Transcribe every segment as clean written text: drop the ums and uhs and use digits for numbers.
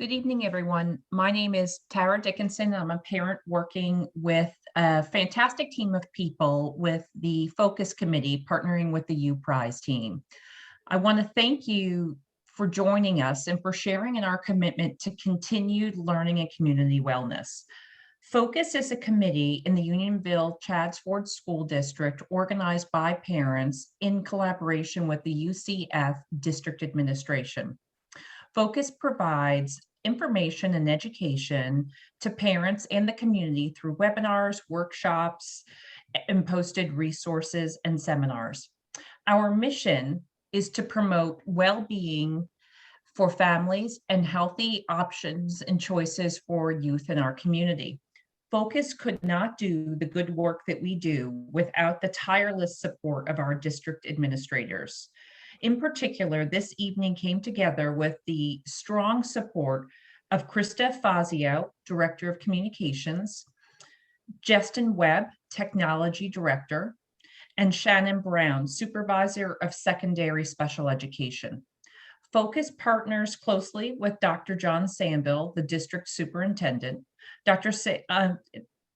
Good evening, everyone. My name is Tara Dickinson. I'm a parent working with a fantastic team of people with the Focus Committee, partnering with the U Prize team. I want to thank you for joining us and for sharing in our commitment to continued learning and community wellness. Focus is a committee in the Unionville Chadds Ford School District organized by parents in collaboration with the UCF District Administration. Focus provides information and education to parents and the community through webinars, workshops, and posted resources and seminars. Our mission is to promote well-being for families and healthy options and choices for youth in our community. Focus could not do the good work that we do without the tireless support of our district administrators. In particular, this evening came together with the strong support of Krista Fazio, Director of Communications, Justin Webb, Technology Director, and Shannon Brown, Supervisor of Secondary Special Education. Focus partners closely with Dr. John Sandville, the District Superintendent.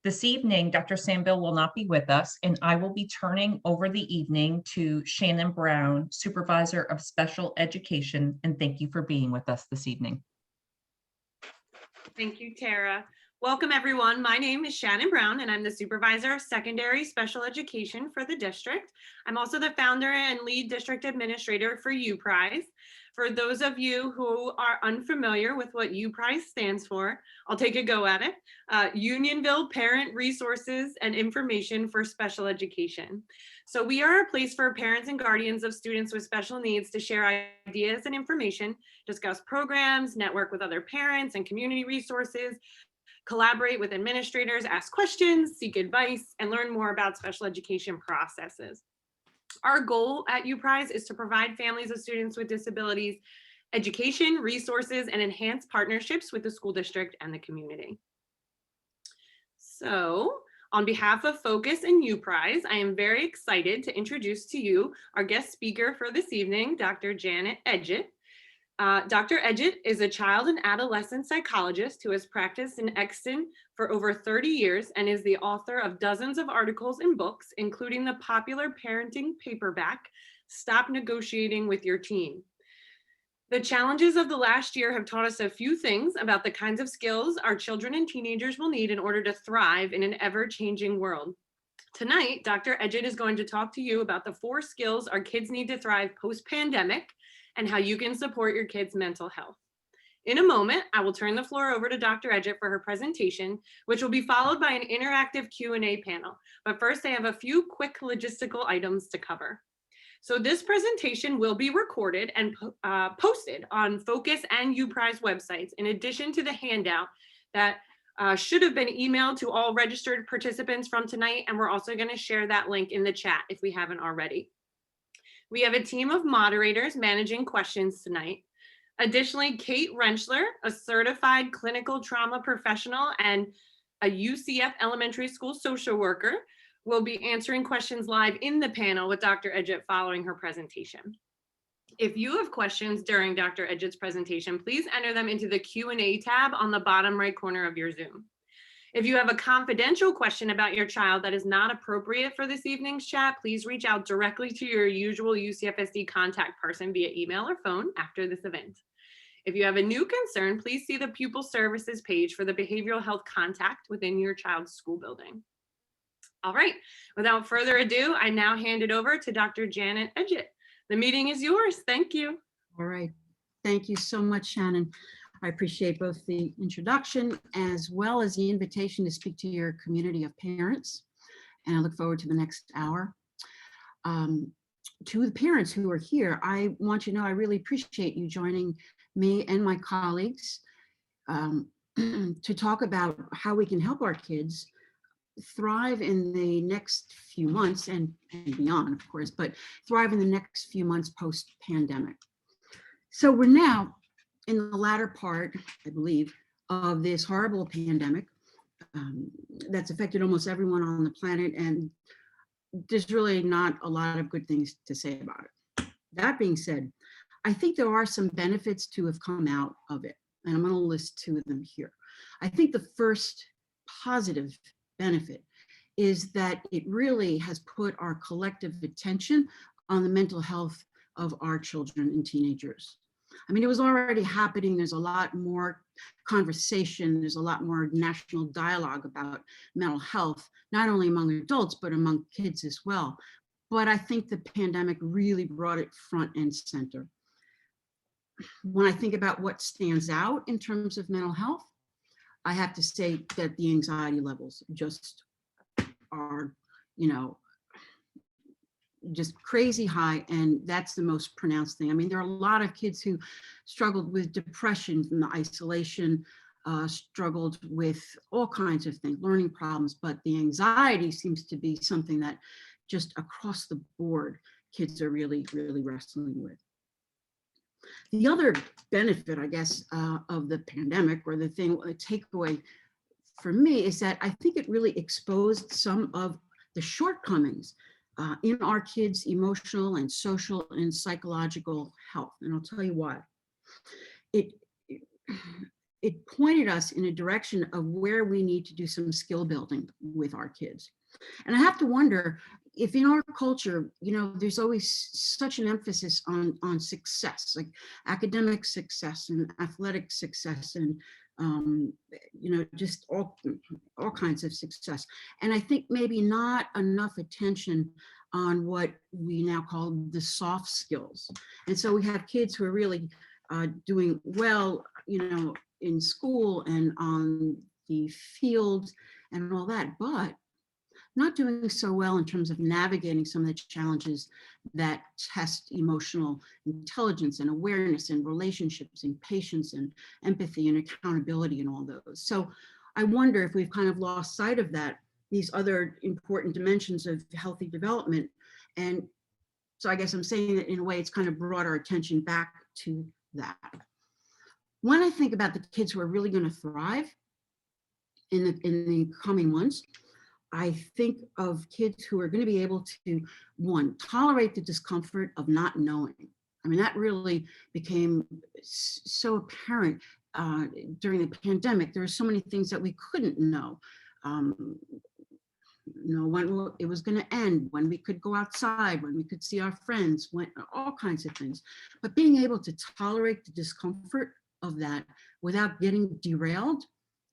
This evening, Dr. Sandville will not be with us, and I will be turning over the evening to Shannon Brown, Supervisor of Special Education, and thank you for being with us this evening. Thank you, Tara. Welcome, everyone. My name is Shannon Brown, and I'm the Supervisor of Secondary Special Education for the district. I'm also the founder and lead district administrator for U Prize. For those of you who are unfamiliar with what U Prize stands for, I'll take a go at it. Unionville Parent Resources and Information for Special Education. So we are a place for parents and guardians of students with special needs to share ideas and information, discuss programs, network with other parents and community resources, collaborate with administrators, ask questions, seek advice, and learn more about special education processes. Our goal at U Prize is to provide families of students with disabilities education, resources, and enhanced partnerships with the school district and the community. So, on behalf of Focus and U Prize, I am very excited to introduce to you our guest speaker for this evening, Dr. Janet Edgett. Dr. Edgett is a child and adolescent psychologist who has practiced in Exton for over 30 years and is the author of dozens of articles and books, including the popular parenting paperback, Stop Negotiating with Your Teen. The challenges of the last year have taught us a few things about the kinds of skills our children and teenagers will need in order to thrive in an ever-changing world. Tonight, Dr. Edgett is going to talk to you about the 4 skills our kids need to thrive post-pandemic and how you can support your kids' mental health. In a moment, I will turn the floor over to Dr. Edgett for her presentation, which will be followed by an interactive Q&A panel. But first, I have a few quick logistical items to cover. So this presentation will be recorded and posted on Focus and U Prize websites, in addition to the handout that should have been emailed to all registered participants from tonight, and we're also going to share that link in the chat if we haven't already. We have a team of moderators managing questions tonight. Additionally, Kate Rentschler, a certified clinical trauma professional and a UCF elementary school social worker, will be answering questions live in the panel with Dr. Edgett following her presentation. If you have questions during Dr. Edgett's presentation, please enter them into the Q&A tab on the bottom right corner of your Zoom. If you have a confidential question about your child that is not appropriate for this evening's chat, please reach out directly to your usual UCFSD contact person via email or phone after this event. If you have a new concern, please see the Pupil Services page for the behavioral health contact within your child's school building. All right, without further ado, I now hand it over to Dr. Janet Edgett. The meeting is yours. Thank you. All right. Thank you so much, Shannon. I appreciate both the introduction as well as the invitation to speak to your community of parents. And I look forward to the next hour. To the parents who are here, I want you to know I really appreciate you joining me and my colleagues to talk about how we can help our kids thrive in the next few months and beyond, of course, but thrive in the next few months post-pandemic. So we're now in the latter part, I believe, of this horrible pandemic that's affected almost everyone on the planet, and there's really not a lot of good things to say about it. That being said, I think there are some benefits to have come out of it. And I'm going to list two of them here. I think the first positive benefit is that it really has put our collective attention on the mental health of our children and teenagers. I mean, it was already happening. There's a lot more conversation. There's a lot more national dialogue about mental health, not only among adults, but among kids as well. But I think the pandemic really brought it front and center. When I think about what stands out in terms of mental health, I have to say that the anxiety levels just are, you know, just crazy high, and that's the most pronounced thing. I mean, there are a lot of kids who struggled with depression from the isolation, struggled with all kinds of things, learning problems, but the anxiety seems to be something that just across the board, kids are really, really wrestling with. The other benefit, I guess, of the pandemic, or the takeaway for me, is that I think it really exposed some of the shortcomings in our kids' emotional and social and psychological health. And I'll tell you why. It pointed us in a direction of where we need to do some skill building with our kids. And I have to wonder if in our culture, you know, there's always such an emphasis on success, like academic success and athletic success and you know, just all kinds of success. And I think maybe not enough attention on what we now call the soft skills. And so we have kids who are really doing well, you know, in school and on the field and all that, but not doing so well in terms of navigating some of the challenges that test emotional intelligence and awareness and relationships and patience and empathy and accountability and all those. So I wonder if we've kind of lost sight of that, these other important dimensions of healthy development. And so I guess I'm saying that in a way it's kind of brought our attention back to that. When I think about the kids who are really going to thrive in the coming months, I think of kids who are going to be able to, one, tolerate the discomfort of not knowing. I mean, that really became so apparent during the pandemic. There are so many things that we couldn't know. You know, when it was going to end, when we could go outside, when we could see our friends, when all kinds of things. But being able to tolerate the discomfort of that without getting derailed,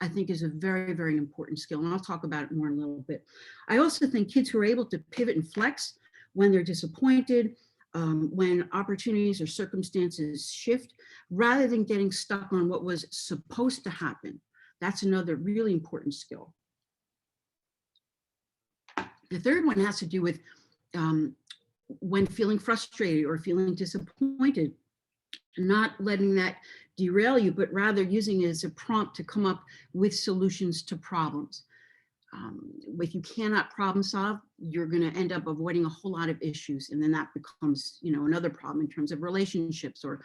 I think is a very, very important skill. And I'll talk about it more in a little bit. I also think kids who are able to pivot and flex when they're disappointed, when opportunities or circumstances shift, rather than getting stuck on what was supposed to happen. That's another really important skill. The third one has to do with when feeling frustrated or feeling disappointed, not letting that derail you, but rather using it as a prompt to come up with solutions to problems. If you cannot problem solve, you're going to end up avoiding a whole lot of issues. And then that becomes, you know, another problem in terms of relationships or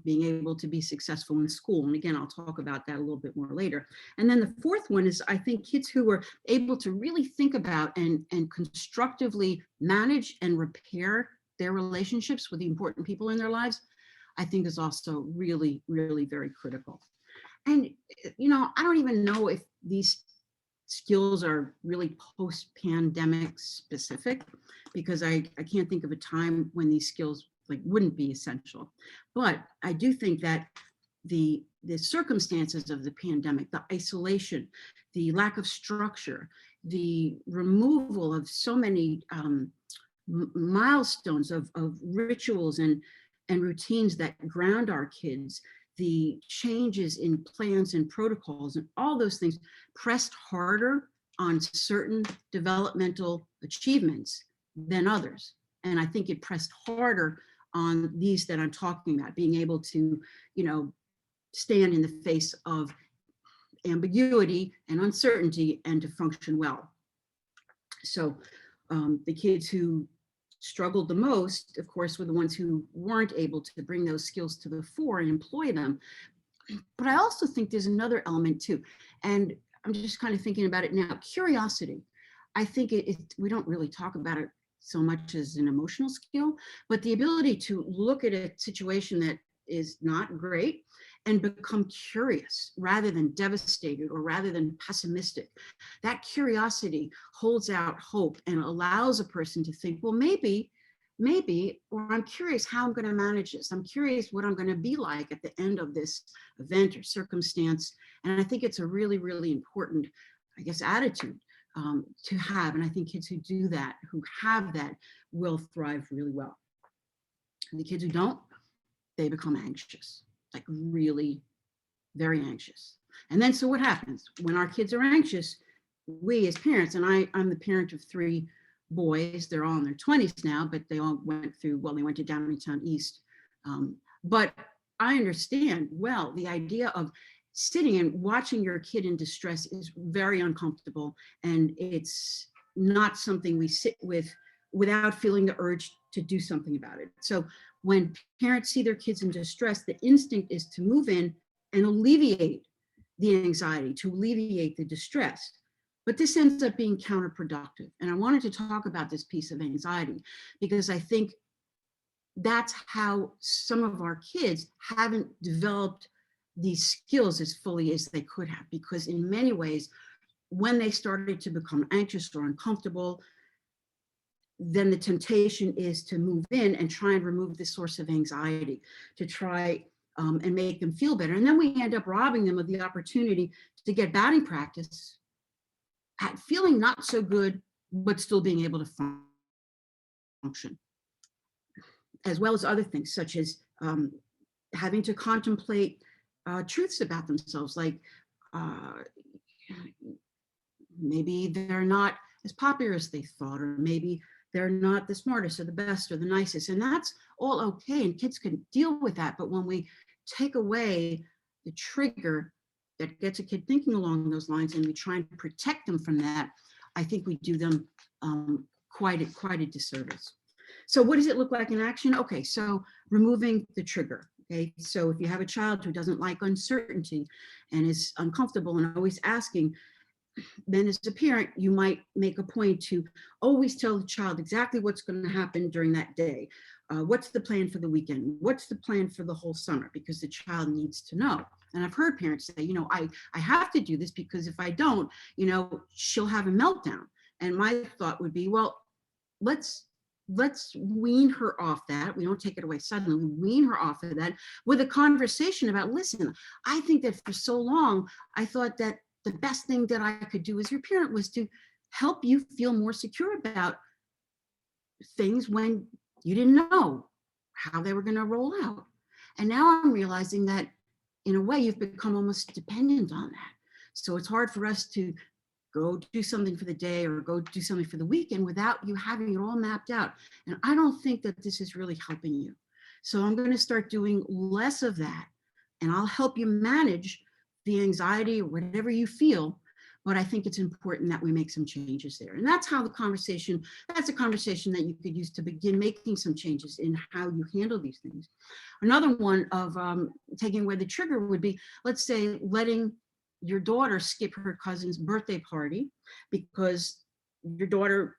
being able to be successful in school. And again, I'll talk about that a little bit more later. And then the fourth one is, I think, kids who are able to really think about and constructively manage and repair their relationships with the important people in their lives, I think is also really, really very critical. And, you know, I don't even know if these skills are really post-pandemic specific, because I can't think of a time when these skills like wouldn't be essential. But I do think that the circumstances of the pandemic, the isolation, the lack of structure, the removal of so many milestones of rituals and routines that ground our kids, the changes in plans and protocols and all those things pressed harder on certain developmental achievements than others. And I think it pressed harder on these that I'm talking about, being able to, you know, stand in the face of ambiguity and uncertainty and to function well. So the kids who struggled the most, of course, were the ones who weren't able to bring those skills to the fore and employ them. But I also think there's another element too. And I'm just kind of thinking about it now, curiosity. I think we don't really talk about it so much as an emotional skill, but the ability to look at a situation that is not great, and become curious rather than devastated or rather than pessimistic. That curiosity holds out hope and allows a person to think, well, maybe, or I'm curious how I'm going to manage this. I'm curious what I'm going to be like at the end of this event or circumstance. And I think it's a really, really important, I guess, attitude to have. And I think kids who do that, who have that, will thrive really well. And the kids who don't, they become anxious, like really very anxious. And then so what happens when our kids are anxious? We as parents, and I'm the parent of 3 boys, they're all in their 20s now, but they all went through, well, they went to Downingtown East. But I understand, well, the idea of sitting and watching your kid in distress is very uncomfortable. And it's not something we sit with without feeling the urge to do something about it. So when parents see their kids in distress, the instinct is to move in and alleviate the anxiety, to alleviate the distress. But this ends up being counterproductive. And I wanted to talk about this piece of anxiety because I think that's how some of our kids haven't developed these skills as fully as they could have, because in many ways, when they started to become anxious or uncomfortable, then the temptation is to move in and try and remove the source of anxiety, to try and make them feel better. And then we end up robbing them of the opportunity to get batting practice at feeling not so good, but still being able to function, as well as other things, such as having to contemplate truths about themselves, like maybe they're not as popular as they thought, or maybe they're not the smartest or the best or the nicest. And that's all okay. And kids can deal with that. But when we take away the trigger that gets a kid thinking along those lines and we try and protect them from that, I think we do them quite a disservice. So what does it look like in action? Okay, so removing the trigger. Okay, so if you have a child who doesn't like uncertainty and is uncomfortable and always asking, then as a parent, you might make a point to always tell the child exactly what's going to happen during that day. What's the plan for the weekend? What's the plan for the whole summer? Because the child needs to know. And I've heard parents say, you know, I have to do this because if I don't, you know, she'll have a meltdown. And my thought would be, well, let's wean her off that. We don't take it away suddenly. We wean her off of that with a conversation about, listen, I think that for so long, I thought that the best thing that I could do as your parent was to help you feel more secure about things when you didn't know how they were going to roll out. And now I'm realizing that in a way you've become almost dependent on that. So it's hard for us to go do something for the day or go do something for the weekend without you having it all mapped out. And I don't think that this is really helping you. So I'm going to start doing less of that, and I'll help you manage the anxiety or whatever you feel. But I think it's important that we make some changes there. And that's how that's a conversation that you could use to begin making some changes in how you handle these things. Another one of taking away the trigger would be, let's say, letting your daughter skip her cousin's birthday party because your daughter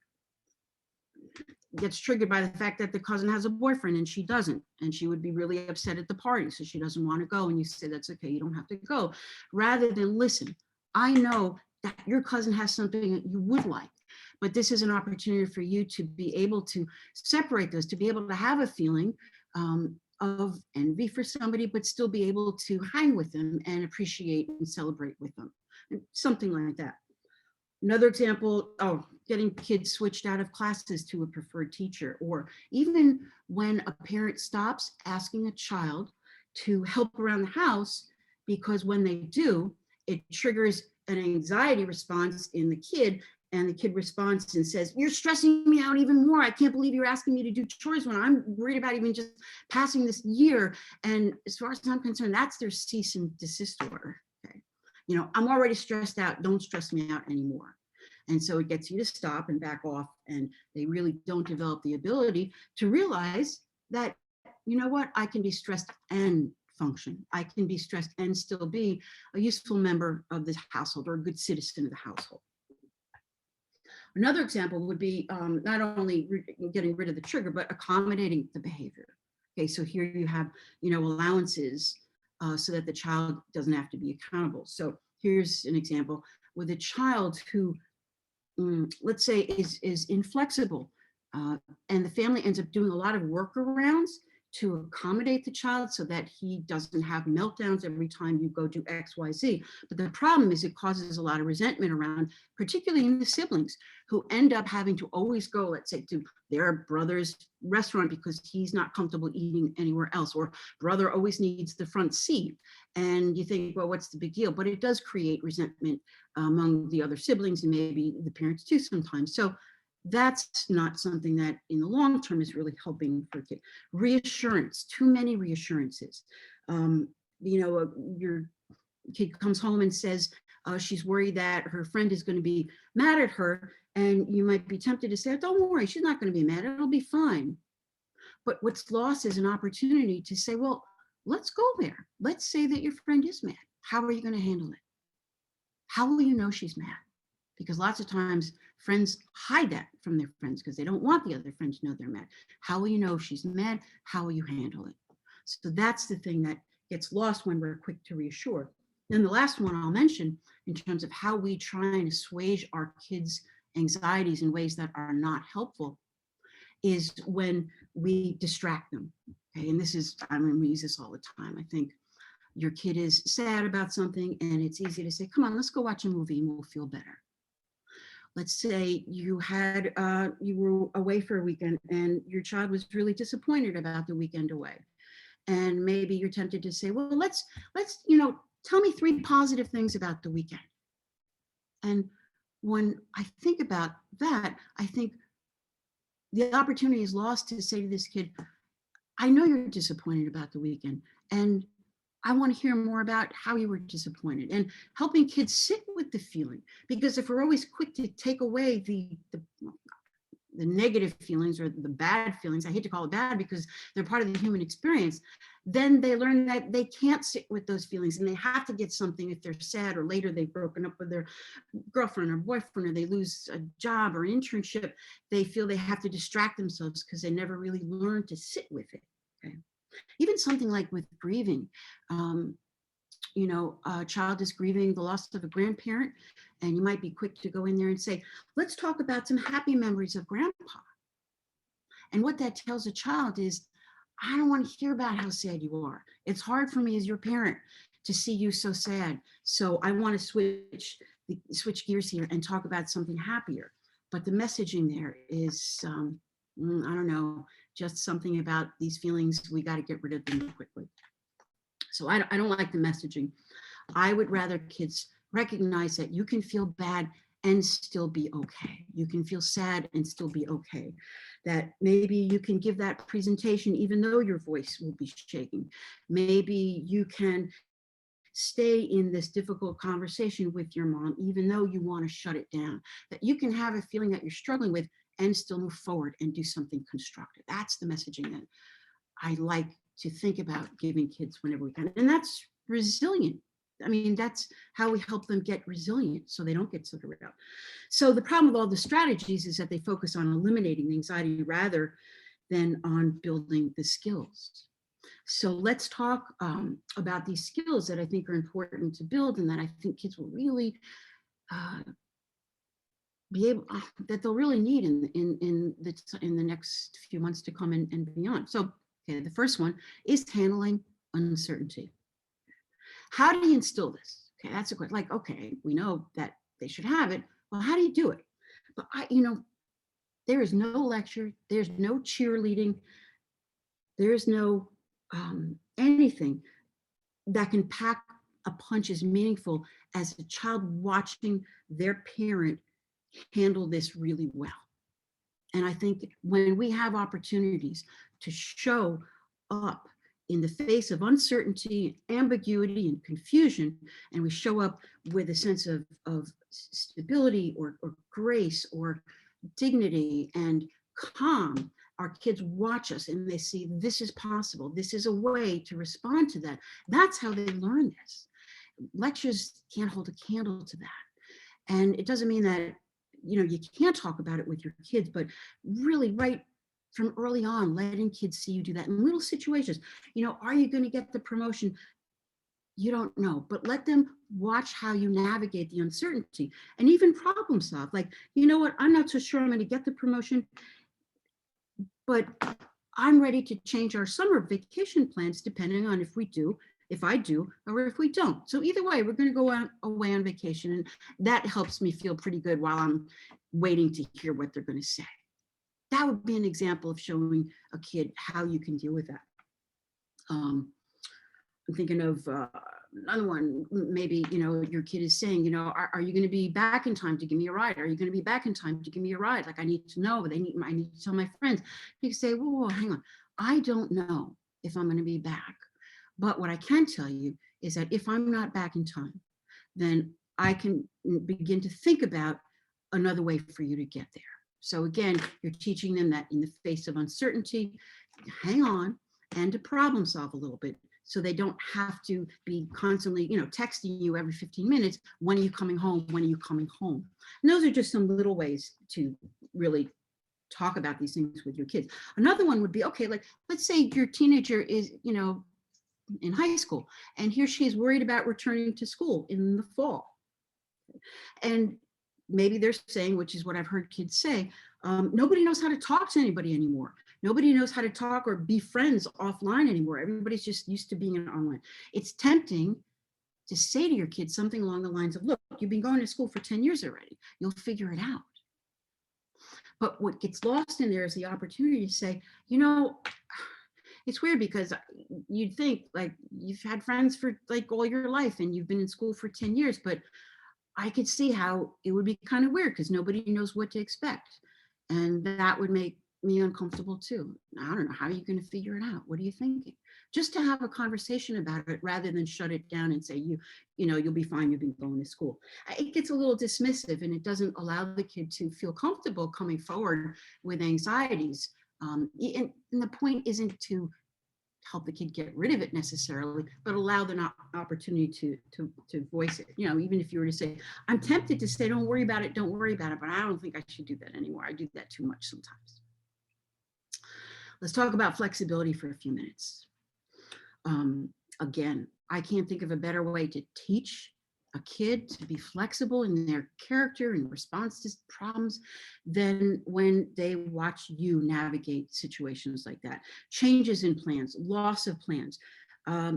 gets triggered by the fact that the cousin has a boyfriend and she doesn't, and she would be really upset at the party, so she doesn't want to go, and you say, that's okay, you don't have to go, rather than, listen, I know that your cousin has something that you would like, but this is an opportunity for you to be able to separate those, to be able to have a feeling of envy for somebody, but still be able to hang with them and appreciate and celebrate with them, and something like that. Another example, getting kids switched out of classes to a preferred teacher, or even when a parent stops asking a child to help around the house, because when they do, it triggers an anxiety response in the kid, and the kid responds and says, you're stressing me out even more. I can't believe you're asking me to do chores when I'm worried about even just passing this year. And as far as I'm concerned, that's their cease and desist order. Okay. You know, I'm already stressed out. Don't stress me out anymore. And so it gets you to stop and back off. And they really don't develop the ability to realize that, you know what, I can be stressed and function. I can be stressed and still be a useful member of the household or a good citizen of the household. Another example would be not only getting rid of the trigger, but accommodating the behavior. Okay, so here you have, allowances so that the child doesn't have to be accountable. So here's an example with a child who, let's say, is inflexible, uh, and the family ends up doing a lot of workarounds to accommodate the child so that he doesn't have meltdowns every time you go do X, Y, Z. But the problem is it causes a lot of resentment around, particularly in the siblings who end up having to always go, let's say, to their brother's restaurant because he's not comfortable eating anywhere else, or brother always needs the front seat. And you think, well, what's the big deal? But it does create resentment among the other siblings and maybe the parents too sometimes. So that's not something that in the long term is really helping for a kid. Reassurance, too many reassurances. Your kid comes home and says she's worried that her friend is going to be mad at her, and you might be tempted to say, don't worry, she's not going to be mad, it'll be fine. But what's lost is an opportunity to say, well, let's go there. Let's say that your friend is mad. How are you going to handle it? How will you know she's mad? Because lots of times friends hide that from their friends because they don't want the other friend to know they're mad. How will you know she's mad? How will you handle it? So that's the thing that gets lost when we're quick to reassure. Then the last one I'll mention in terms of how we try and assuage our kids' anxieties in ways that are not helpful is when we distract them. Okay, and this is, we use this all the time. I think your kid is sad about something and it's easy to say, come on, let's go watch a movie and we'll feel better. Let's say you were away for a weekend and your child was really disappointed about the weekend away. And maybe you're tempted to say, well, let's, tell me 3 positive things about the weekend. And when I think about that, I think the opportunity is lost to say to this kid, I know you're disappointed about the weekend, and I want to hear more about how you were disappointed, and helping kids sit with the feeling. Because if we're always quick to take away the negative feelings or the bad feelings, I hate to call it bad because they're part of the human experience, then they learn that they can't sit with those feelings and they have to get something if they're sad, or later they've broken up with their girlfriend or boyfriend, or they lose a job or internship. They feel they have to distract themselves because they never really learned to sit with it. Okay. Even something like with grieving, a child is grieving the loss of a grandparent, and you might be quick to go in there and say, let's talk about some happy memories of grandpa. And what that tells a child is, I don't want to hear about how sad you are. It's hard for me as your parent to see you so sad. So I want to switch gears here and talk about something happier. But the messaging there is, I don't know, just something about these feelings, we got to get rid of them quickly. So I don't like the messaging. I would rather kids recognize that you can feel bad and still be okay. You can feel sad and still be okay. That maybe you can give that presentation even though your voice will be shaking. Maybe you can stay in this difficult conversation with your mom even though you want to shut it down. That you can have a feeling that you're struggling with and still move forward and do something constructive. That's the messaging that I like to think about giving kids whenever we can. And that's resilient. I mean, that's how we help them get resilient so they don't get sort of out. So the problem with all the strategies is that they focus on eliminating the anxiety rather than on building the skills. So let's talk about these skills that I think are important to build and that I think kids will really be able, that they'll really need in the next few months to come and beyond. So okay, the first one is handling uncertainty. How do you instill this? Okay, that's a question. Like, okay, we know that they should have it. Well, how do you do it? But there is no lecture, there's no cheerleading, there's no anything that can pack a punch as meaningful as a child watching their parent handle this really well. And I think when we have opportunities to show up in the face of uncertainty, ambiguity, and confusion, and we show up with a sense of stability or grace or dignity and calm, our kids watch us and they see this is possible. This is a way to respond to that. That's how they learn this. Lectures can't hold a candle to that. And it doesn't mean that you can't talk about it with your kids, but really right from early on, letting kids see you do that in little situations. You know, are you going to get the promotion? You don't know, but let them watch how you navigate the uncertainty and even problem solve. Like, you know what, I'm not so sure I'm going to get the promotion, but I'm ready to change our summer vacation plans depending on if we do, if I do, or if we don't. So either way, we're going to go out, away on vacation. And that helps me feel pretty good while I'm waiting to hear what they're going to say. That would be an example of showing a kid how you can deal with that. I'm thinking of another one. Maybe, you know, your kid is saying, you know, are you going to be back in time to give me a ride? Are you going to be back in time to give me a ride? Like, I need to know. I need to tell my friends. You say, whoa, hang on. I don't know if I'm going to be back. But what I can tell you is that if I'm not back in time, then I can begin to think about another way for you to get there. So again, you're teaching them that in the face of uncertainty, hang on and to problem solve a little bit, so they don't have to be constantly, you know, texting you every 15 minutes. When are you coming home? When are you coming home? And those are just some little ways to really talk about these things with your kids. Another one would be, okay, like, let's say your teenager is, you know, in high school, and here she is worried about returning to school in the fall. And maybe they're saying, which is what I've heard kids say, nobody knows how to talk to anybody anymore. Nobody knows how to talk or be friends offline anymore. Everybody's just used to being online. It's tempting to say to your kids something along the lines of, look, you've been going to school for 10 years already. You'll figure it out. But what gets lost in there is the opportunity to say, you know, it's weird because you'd think like you've had friends for like all your life and you've been in school for 10 years, but I could see how it would be kind of weird because nobody knows what to expect. And that would make me uncomfortable too. I don't know, how are you going to figure it out? What are you thinking? Just to have a conversation about it rather than shut it down and say, you know, you'll be fine, you've been going to school. It gets a little dismissive and it doesn't allow the kid to feel comfortable coming forward with anxieties. And the point isn't to help the kid get rid of it necessarily, but allow them an opportunity to voice it. You know, even if you were to say, I'm tempted to say, don't worry about it, but I don't think I should do that anymore. I do that too much sometimes. Let's talk about flexibility for a few minutes. Again, I can't think of a better way to teach a kid to be flexible in their character and response to problems than when they watch you navigate situations like that. Changes in plans, loss of plans,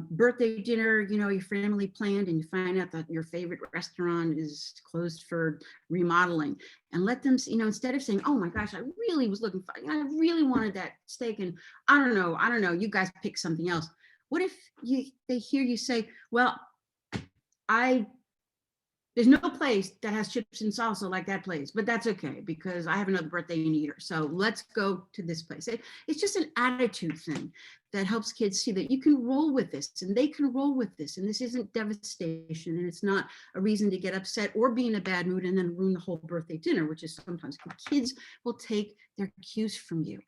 birthday dinner, you know, your family planned and you find out that your favorite restaurant is closed for remodeling, and let them, you know, instead of saying, oh my gosh, I really was looking for, I really wanted that steak and I don't know, you guys pick something else. What if they hear you say, well, there's no place that has chips and salsa like that place, but that's okay because I have another birthday in Eater. So let's go to this place. It's just an attitude thing that helps kids see that you can roll with this and they can roll with this. And this isn't devastation and it's not a reason to get upset or be in a bad mood and then ruin the whole birthday dinner, which is sometimes kids will take their cues from you.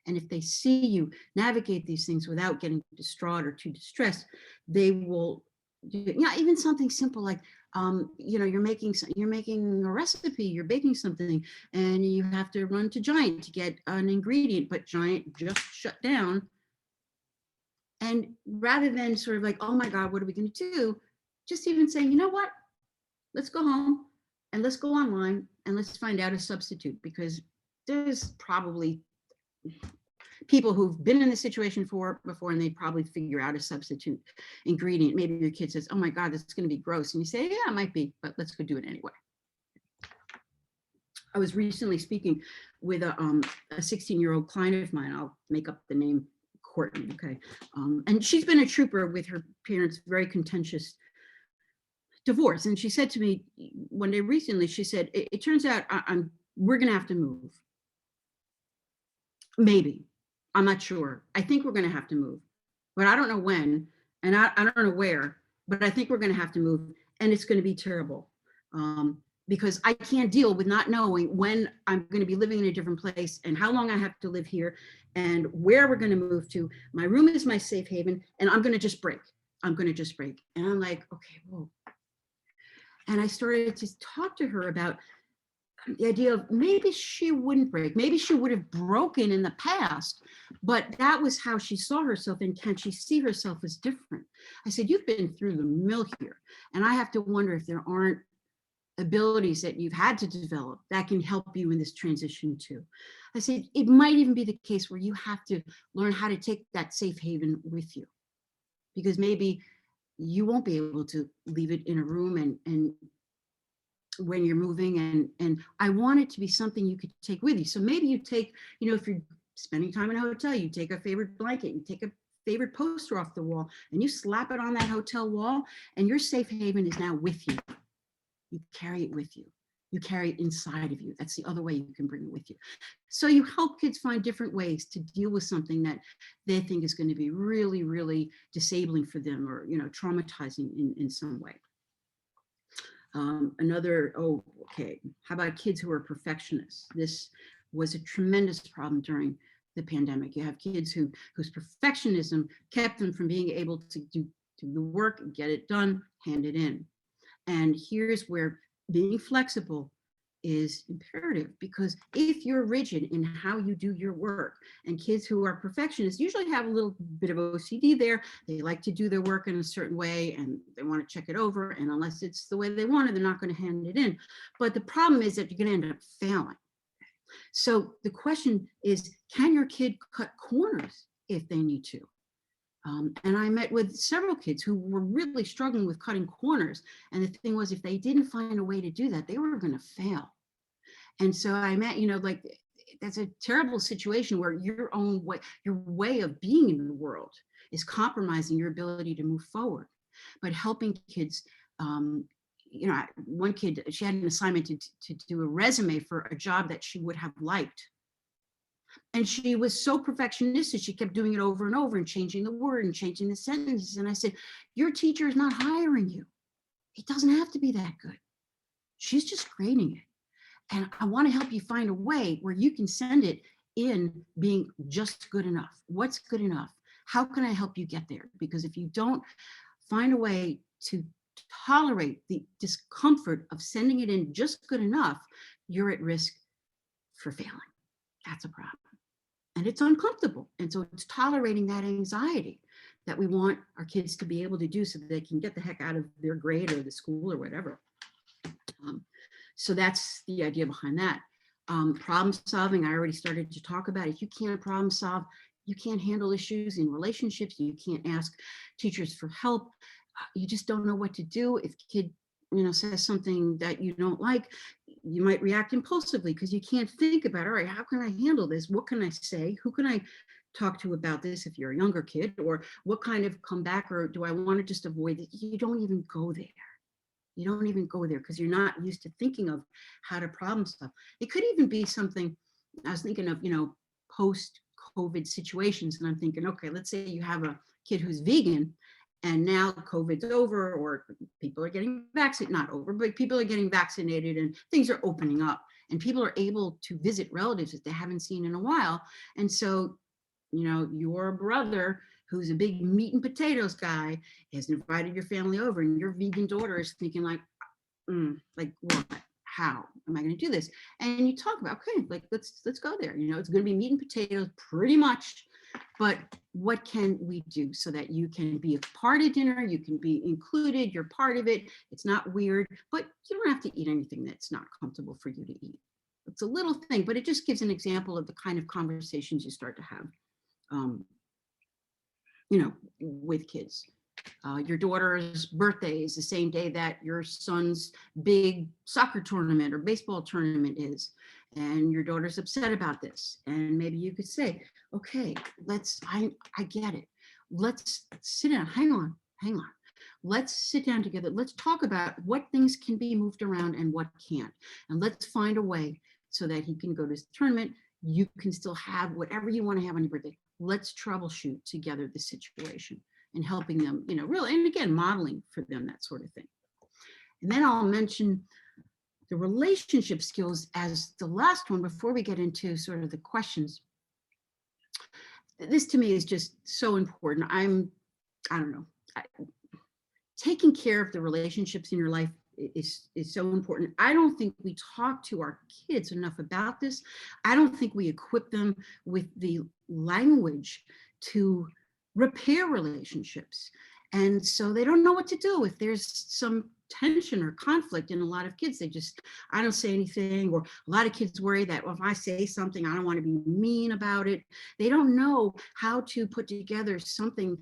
And if they see you navigate these things without getting distraught or too distressed, they will, even something simple like, you know, you're making a recipe, you're baking something, and you have to run to Giant to get an ingredient, but Giant just shut down. And rather than sort of like, oh my God, what are we going to do? Just even saying, you know what? Let's go home and let's go online and let's find out a substitute, because there's probably people who've been in this situation before and they probably figure out a substitute ingredient. Maybe your kid says, oh my God, that's going to be gross. And you say, yeah, it might be, but let's go do it anyway. I was recently speaking with a 16-year-old client of mine. I'll make up the name, Courtney, okay? And she's been a trooper with her parents' very contentious divorce. And she said to me one day recently, she said, it turns out we're going to have to move. Maybe. I'm not sure. I think we're going to have to move, but I don't know when, and I don't know where, but I think we're going to have to move, and it's going to be terrible because I can't deal with not knowing when I'm going to be living in a different place and how long I have to live here and where we're going to move to. My room is my safe haven, and I'm going to just break. And I'm like, okay, whoa. And I started to talk to her about the idea of maybe she wouldn't break, maybe she would have broken in the past, but that was how she saw herself, and can she see herself as different? I said, you've been through the mill here, and I have to wonder if there aren't abilities that you've had to develop that can help you in this transition too. I said, it might even be the case where you have to learn how to take that safe haven with you, because maybe you won't be able to leave it in a room and when you're moving, and I want it to be something you could take with you. So maybe you take, if you're spending time in a hotel, you take a favorite blanket, you take a favorite poster off the wall and you slap it on that hotel wall, and your safe haven is now with you. You carry it with you. You carry it inside of you. That's the other way you can bring it with you. So you help kids find different ways to deal with something that they think is going to be really, really disabling for them, or, traumatizing in some way. How about kids who are perfectionists? This was a tremendous problem during the pandemic. You have kids whose perfectionism kept them from being able to do the work, get it done, hand it in. And here's where being flexible is imperative, because if you're rigid in how you do your work, and kids who are perfectionists usually have a little bit of OCD there, they like to do their work in a certain way and they want to check it over, and unless it's the way they want it, they're not going to hand it in. But the problem is that you're going to end up failing. So the question is, can your kid cut corners if they need to? And I met with several kids who were really struggling with cutting corners. And the thing was, if they didn't find a way to do that, they were going to fail. And so I met, that's a terrible situation where your way of being in the world is compromising your ability to move forward. But helping kids, one kid, she had an assignment to do a resume for a job that she would have liked. And she was so perfectionistic, she kept doing it over and over and changing the word and changing the sentences. And I said, your teacher is not hiring you. It doesn't have to be that good. She's just grading it. And I want to help you find a way where you can send it in being just good enough. What's good enough? How can I help you get there? Because if you don't find a way to tolerate the discomfort of sending it in just good enough, you're at risk for failing. That's a problem. And it's uncomfortable. And so it's tolerating that anxiety that we want our kids to be able to do so that they can get the heck out of their grade or the school or whatever. So that's the idea behind that. Problem solving, I already started to talk about. If you can't problem solve, you can't handle issues in relationships, you can't ask teachers for help, you just don't know what to do. If kid says something that you don't like, you might react impulsively because you can't think about, all right, how can I handle this? What can I say? Who can I talk to about this if you're a younger kid? Or what kind of comeback, or do I want to just avoid it? You don't even go there. You don't even go there because you're not used to thinking of how to problem solve. It could even be something, I was thinking of, post-COVID situations, and I'm thinking, okay, let's say you have a kid who's vegan, and now COVID's over, or people are getting vaccinated, not over, but people are getting vaccinated and things are opening up and people are able to visit relatives that they haven't seen in a while. And so, your brother, who's a big meat and potatoes guy, has invited your family over, and your vegan daughter is thinking like what? How am I going to do this? And you talk about, okay, let's go there. It's going to be meat and potatoes pretty much, but what can we do so that you can be a part of dinner? You can be included. You're part of it. It's not weird, but you don't have to eat anything that's not comfortable for you to eat. It's a little thing, but it just gives an example of the kind of conversations you start to have, with kids. Your daughter's birthday is the same day that your son's big soccer tournament or baseball tournament is, and your daughter's upset about this. And maybe you could say, okay, I get it. Let's sit down, hang on. Let's sit down together. Let's talk about what things can be moved around and what can't. And let's find a way so that he can go to his tournament. You can still have whatever you want to have on your birthday. Let's troubleshoot together the situation, and helping them, really, and again, modeling for them, that sort of thing. And then I'll mention the relationship skills as the last one before we get into sort of the questions. This to me is just so important. I don't know, taking care of the relationships in your life is so important. I don't think we talk to our kids enough about this. I don't think we equip them with the language to repair relationships. And so they don't know what to do if there's some tension or conflict in a lot of kids. I don't say anything, or a lot of kids worry that, well, if I say something, I don't want to be mean about it. They don't know how to put together something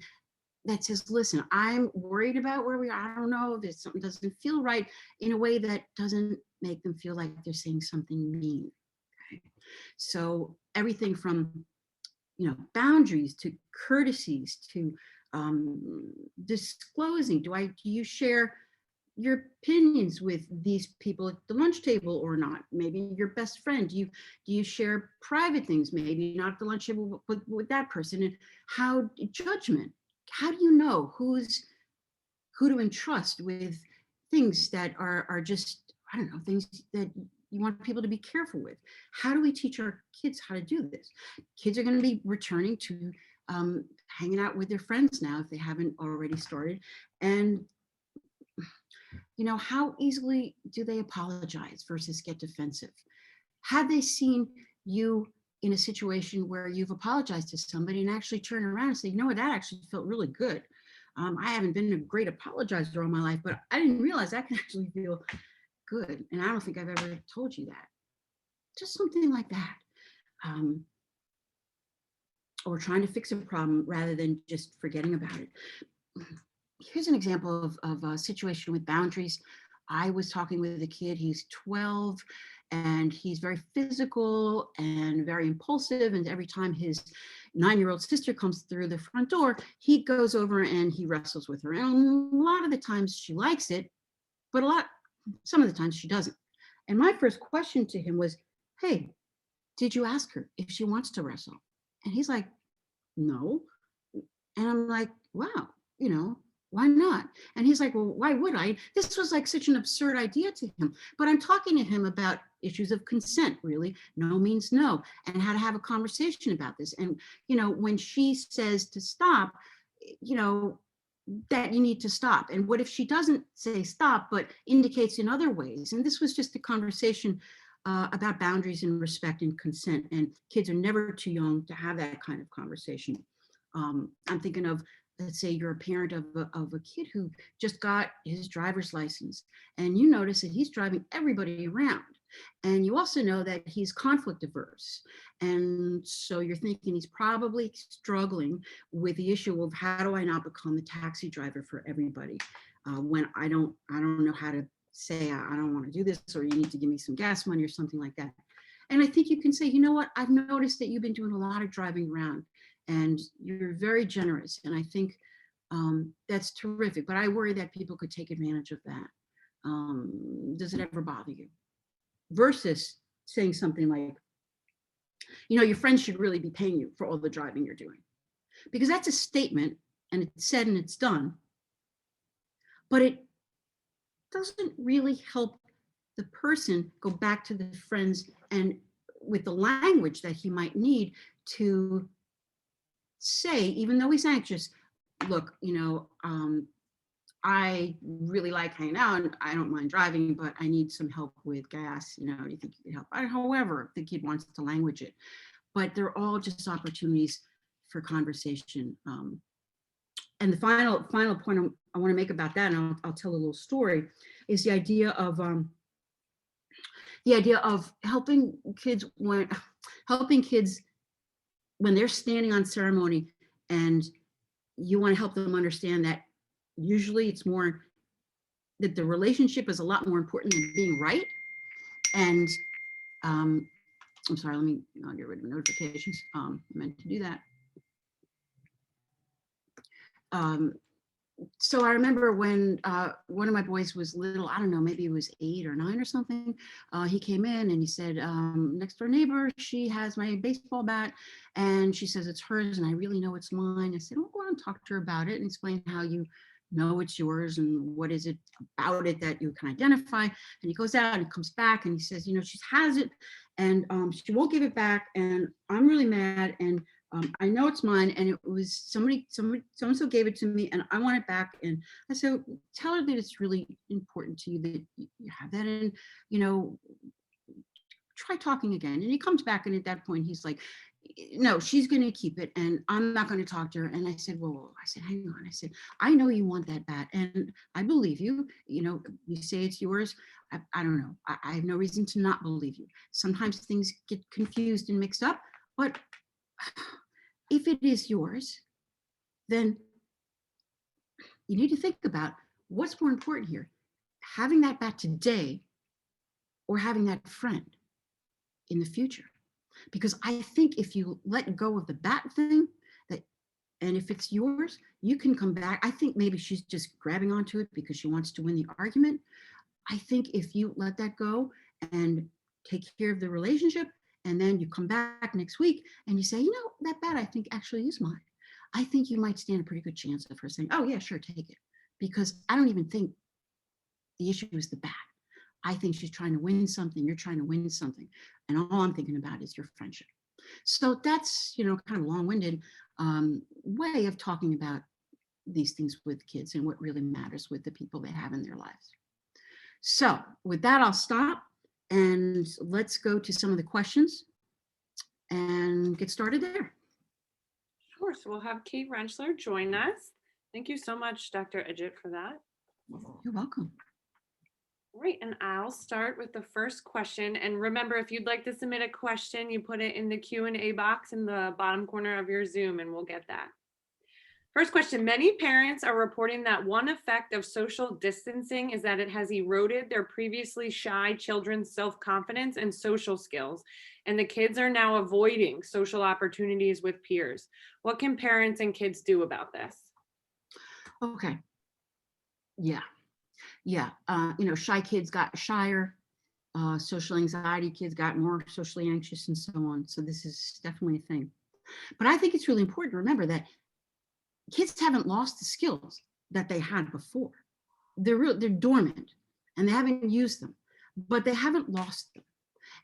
that says, listen, I'm worried about where we are. I don't know, there's something doesn't feel right, in a way that doesn't make them feel like they're saying something mean. Okay? So everything from, boundaries to courtesies to disclosing. Do you share your opinions with these people at the lunch table or not? Maybe your best friend. Do you share private things? Maybe not at the lunch table with that person. And how judgment. How do you know who to entrust with things that are just, I don't know, things that you want people to be careful with? How do we teach our kids how to do this? Kids are going to be returning to hanging out with their friends now, if they haven't already started. And, how easily do they apologize versus get defensive? Have they seen you in a situation where you've apologized to somebody and actually turn around and say, you know what, that actually felt really good. I haven't been a great apologizer all my life, but I didn't realize that can actually feel good. And I don't think I've ever told you that. Just something like that. Or trying to fix a problem rather than just forgetting about it. Here's an example of a situation with boundaries. I was talking with a kid, he's 12, and he's very physical and very impulsive. And every time his 9-year-old sister comes through the front door, he goes over and he wrestles with her. And a lot of the times she likes it, but some of the times she doesn't. And my first question to him was, hey, did you ask her if she wants to wrestle? And he's like, no. And I'm like, wow, why not? And he's like, well, why would I? This was like such an absurd idea to him. But I'm talking to him about issues of consent, really. No means no, and how to have a conversation about this. And, when she says to stop, that you need to stop. And what if she doesn't say stop, but indicates in other ways? And this was just a conversation about boundaries and respect and consent. And kids are never too young to have that kind of conversation. I'm thinking of, let's say you're a parent of a kid who just got his driver's license, and you notice that he's driving everybody around. And you also know that he's conflict averse. And so you're thinking he's probably struggling with the issue of, how do I not become the taxi driver for everybody when I don't know how to say, I don't want to do this, or you need to give me some gas money or something like that. And I think you can say, you know what, I've noticed that you've been doing a lot of driving around and you're very generous. And I think that's terrific, but I worry that people could take advantage of that. Does it ever bother you? Versus saying something like, your friends should really be paying you for all the driving you're doing. Because that's a statement, and it's said and it's done, but it doesn't really help the person go back to the friends and with the language that he might need to say, even though he's anxious, look, I really like hanging out and I don't mind driving, but I need some help with gas. Do you think you could help? However, the kid wants to language it, but they're all just opportunities for conversation. And the final point I want to make about that, and I'll tell a little story, is the idea of helping kids when they're standing on ceremony, and you want to help them understand that usually it's more that the relationship is a lot more important than being right. And I'm sorry, I'll get rid of notifications. I meant to do that. So I remember when one of my boys was little, I don't know, maybe he was 8 or 9 or something. He came in and he said, next door neighbor, she has my baseball bat and she says it's hers and I really know it's mine. I said, oh, go on and talk to her about it and explain how you know it's yours and what is it about it that you can identify. And he goes out and comes back and he says, she has it and she won't give it back and I'm really mad and I know it's mine, and it was so-and-so gave it to me, and I want it back. And I said, tell her that it's really important to you that you have that, and, you know, try talking again. And he comes back, and at that point, he's like, no, she's going to keep it, and I'm not going to talk to her. And I said, well, I said, hang on. I said, I know you want that bat, and I believe you. You know, you say it's yours. I don't know. I have no reason to not believe you. Sometimes things get confused and mixed up, but if it is yours, then you need to think about what's more important here, having that bat today or having that friend in the future. Because I think if you let go of the bat thing, that, and if it's yours, you can come back. I think maybe she's just grabbing onto it because she wants to win the argument. I think if you let that go and take care of the relationship, and then you come back next week and you say, you know, that bat I think actually is mine, I think you might stand a pretty good chance of her saying, oh yeah, sure, take it. Because I don't even think the issue is the bat. I think she's trying to win something, you're trying to win something. And all I'm thinking about is your friendship. So that's, you know, kind of long-winded way of talking about these things with kids and what really matters with the people they have in their lives. So with that, I'll stop and let's go to some of the questions and get started there. Sure. So we'll have Kate Rentschler join us. Thank you so much, Dr. Edgett, for that. You're welcome. Right, and I'll start with the first question. And remember, if you'd like to submit a question, you put it in the Q&A box in the bottom corner of your Zoom and we'll get that. First question, many parents are reporting that one effect of social distancing is that it has eroded their previously shy children's self-confidence and social skills, and the kids are now avoiding social opportunities with peers. What can parents and kids do about this? Okay. Yeah. You know, shy kids got shyer, social anxiety kids got more socially anxious and so on. So this is definitely a thing. But I think it's really important to remember that kids haven't lost the skills that they had before. They're dormant and they haven't used them, but they haven't lost them.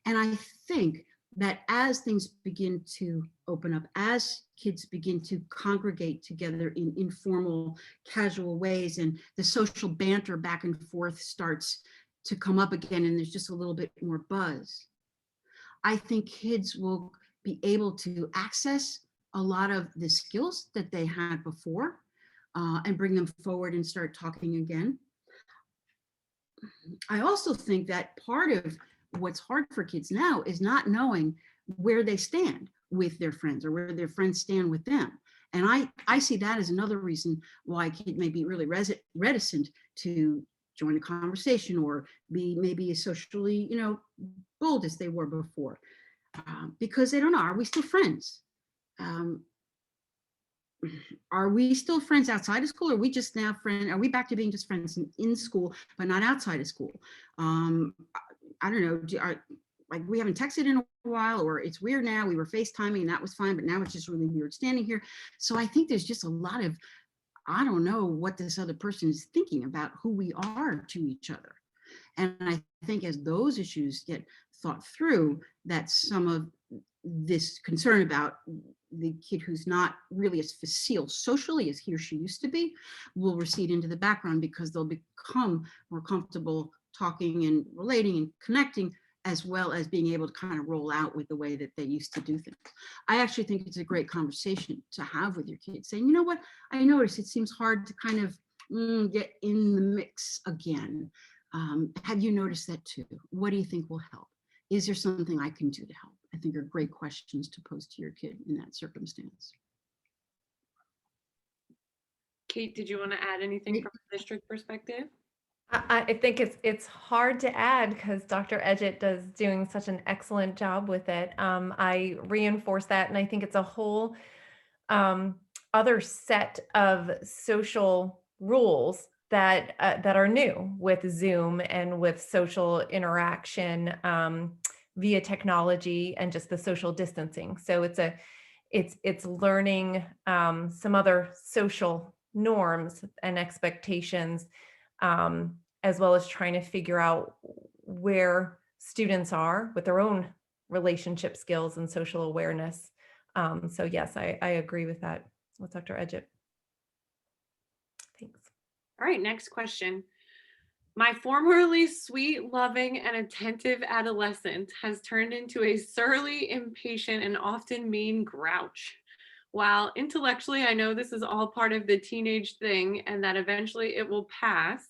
And I think that as things begin to open up, as kids begin to congregate together in informal, casual ways, and the social banter back and forth starts to come up again, and there's just a little bit more buzz, I think kids will be able to access a lot of the skills that they had before and bring them forward and start talking again. I also think that part of what's hard for kids now is not knowing where they stand with their friends or where their friends stand with them. And I see that as another reason why a kid may be really reticent to join a conversation or be maybe as socially, you know, bold as they were before, because they don't know, are we still friends? Are we still friends outside of school? Or are we just now friends? Are we back to being just friends in school, but not outside of school? I don't know, like we haven't texted in a while, or it's weird now, we were FaceTiming and that was fine, but now it's just really weird standing here. So I think there's just a lot of, I don't know what this other person is thinking about who we are to each other. And I think as those issues get thought through, that some of this concern about the kid who's not really as facile socially as he or she used to be will recede into the background, because they'll become more comfortable talking and relating and connecting, as well as being able to kind of roll out with the way that they used to do things. I actually think it's a great conversation to have with your kids, saying, you know what, I noticed it seems hard to kind of get in the mix again. Have you noticed that too? What do you think will help? Is there something I can do to help? I think are great questions to pose to your kid in that circumstance. Kate, did you want to add anything from a district perspective? I think it's hard to add because Dr. Edgett is doing such an excellent job with it. I reinforce that, and I think it's a whole other set of social rules that are new with Zoom and with social interaction via technology and just the social distancing. So it's learning some other social norms and expectations, as well as trying to figure out where students are with their own relationship skills and social awareness So yes, I agree with that, with Dr. Edgett. Thanks. All right, next question. My formerly sweet, loving, and attentive adolescent has turned into a surly, impatient, and often mean grouch. While intellectually, I know this is all part of the teenage thing and that eventually it will pass,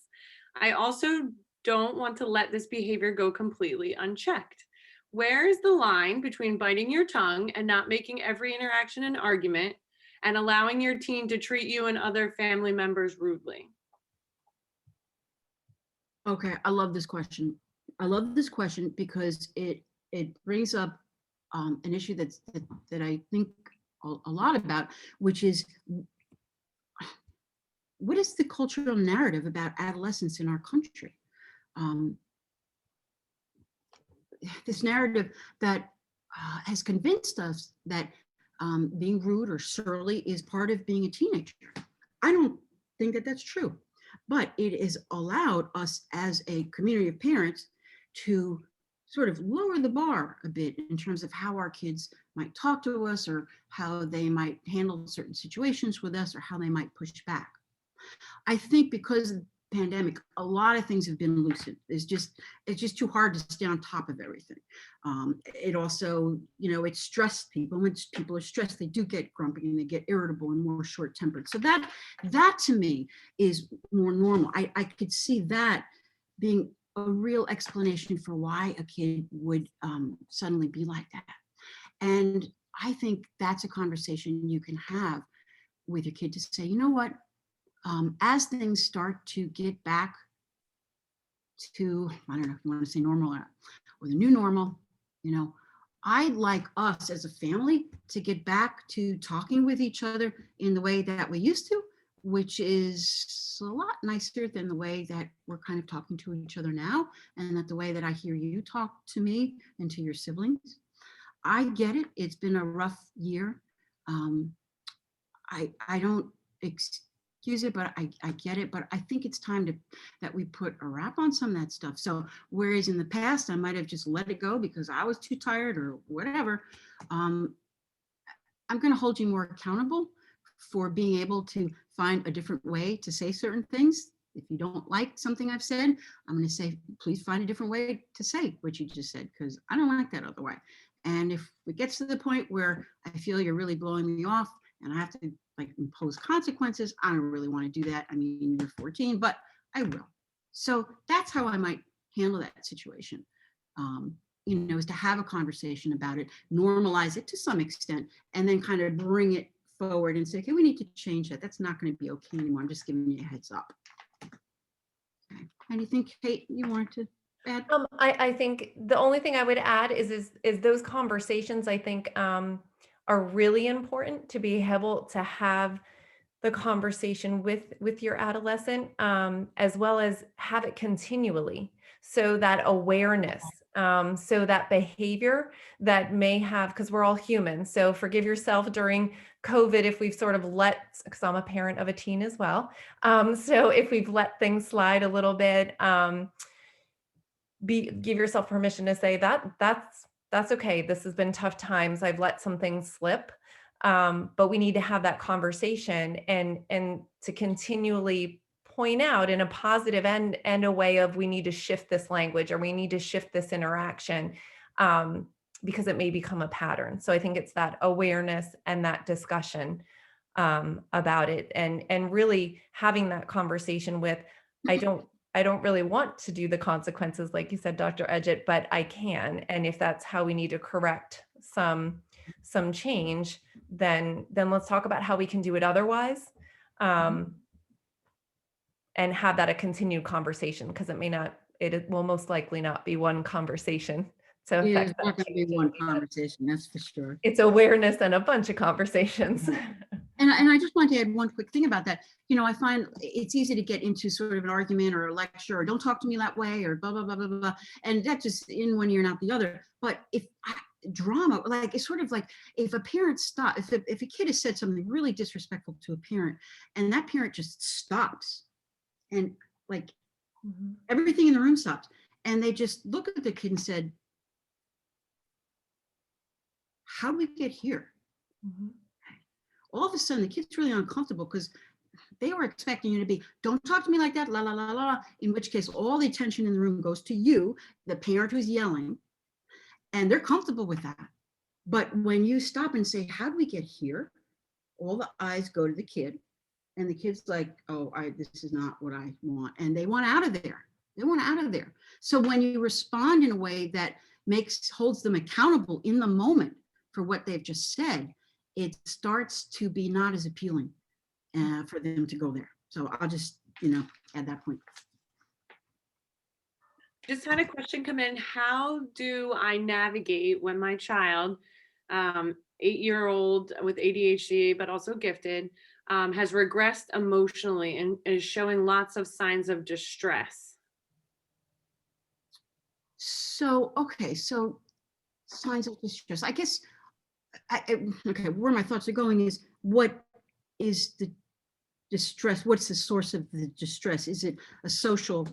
I also don't want to let this behavior go completely unchecked. Where is the line between biting your tongue and not making every interaction an argument and allowing your teen to treat you and other family members rudely? Okay, I love this question. I love this question because it brings up an issue that I think a lot about, which is what is the cultural narrative about adolescence in our country? This narrative that has convinced us that being rude or surly is part of being a teenager. I don't think that that's true, but it has allowed us as a community of parents to sort of lower the bar a bit in terms of how our kids might talk to us or how they might handle certain situations with us or how they might push back. I think because of the pandemic, a lot of things have been loosened. It's just too hard to stay on top of everything. It also, it stressed people. When people are stressed, they do get grumpy and they get irritable and more short-tempered. So that to me is more normal. I could see that being a real explanation for why a kid would suddenly be like that. And I think that's a conversation you can have with your kid to say, you know what? As things start to get back to, I don't know if you want to say normal or the new normal, I'd like us as a family to get back to talking with each other in the way that we used to, which is a lot nicer than the way that we're kind of talking to each other now, and that the way that I hear you talk to me and to your siblings. I get it. It's been a rough year. I don't excuse it, but I get it. But I think it's time that we put a wrap on some of that stuff. So whereas in the past, I might have just let it go because I was too tired or whatever, I'm going to hold you more accountable for being able to find a different way to say certain things. If you don't like something I've said, I'm going to say, please find a different way to say what you just said, because I don't like that other way. And if it gets to the point where I feel you're really blowing me off and I have to impose consequences, I don't really want to do that. I mean, you're 14, but I will. So that's how I might handle that situation. Is to have a conversation about it, normalize it to some extent, and then kind of bring it forward and say, okay, we need to change that. That's not going to be okay anymore. I'm just giving you a heads up. Okay. Anything, Kate, you wanted to add? I think the only thing I would add is those conversations, I think, are really important to be able to have the conversation with your adolescent, as well as have it continually. So that awareness, so that behavior that may have, because we're all human. So forgive yourself during COVID if we've sort of because I'm a parent of a teen as well. So if we've let things slide a little bit, give yourself permission to say that's okay. This has been tough times. I've let some things slip. But we need to have that conversation and to continually point out in a positive and a way of, we need to shift this language or we need to shift this interaction, because it may become a pattern. So I think it's that awareness and that discussion about it, and really having that conversation with, I don't really want to do the consequences, like you said, Dr. Edgett, but I can. And if that's how we need to correct some change, then let's talk about how we can do it otherwise, and have that a continued conversation, because it will most likely not be one conversation. So Yeah, it's not going to be one conversation, that's for sure. It's awareness and a bunch of conversations. And I just wanted to add one quick thing about that. I find it's easy to get into sort of an argument or a lecture, or don't talk to me that way, or blah, blah, blah, blah, blah. And that just in one ear and out the other. But if drama, it's sort of like if a parent if a kid has said something really disrespectful to a parent and that parent just stops and everything in the room stops and they just look at the kid and said, how did we get here? Mhm. All of a sudden, the kid's really uncomfortable because they were expecting you to be, don't talk to me like that, la, la, la, la, la, in which case all the attention in the room goes to you, the parent who's yelling, and they're comfortable with that. But when you stop and say, how did we get here? All the eyes go to the kid, and the kid's like, oh, this is not what I want. And they want out of there. They want out of there. So when you respond in a way that holds them accountable in the moment for what they've just said, it starts to be not as appealing for them to go there. So I'll just, add that point. Just had a question come in. How do I navigate when my child, 8-year-old with ADHD, but also gifted, has regressed emotionally and is showing lots of signs of distress? So, okay, so signs of distress. I guess, okay, where my thoughts are going is, what is the distress? What's the source of the distress? Is it a social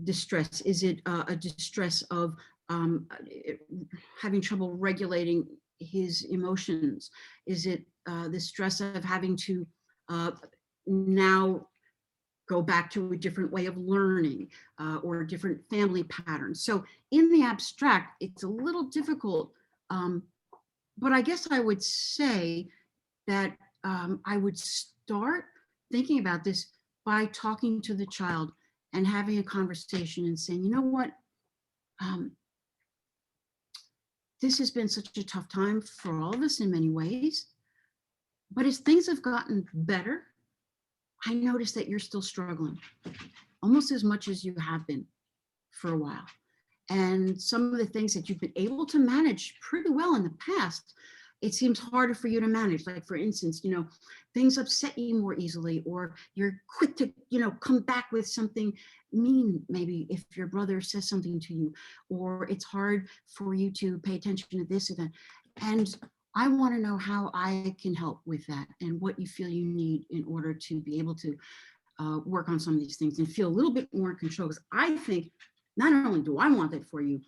distress? Is it a distress of having trouble regulating his emotions? Is it the stress of having to now go back to a different way of learning or different family patterns? So in the abstract, it's a little difficult, but I guess I would say that I would start thinking about this by talking to the child and having a conversation and saying, you know what, this has been such a tough time for all of us in many ways, but as things have gotten better, I notice that you're still struggling almost as much as you have been for a while. And some of the things that you've been able to manage pretty well in the past, it seems harder for you to manage. Like, for instance, things upset you more easily, or you're quick to, come back with something mean, maybe if your brother says something to you, or it's hard for you to pay attention to this or that. And I want to know how I can help with that and what you feel you need in order to be able to work on some of these things and feel a little bit more in control. Because I think not only do I want that for you,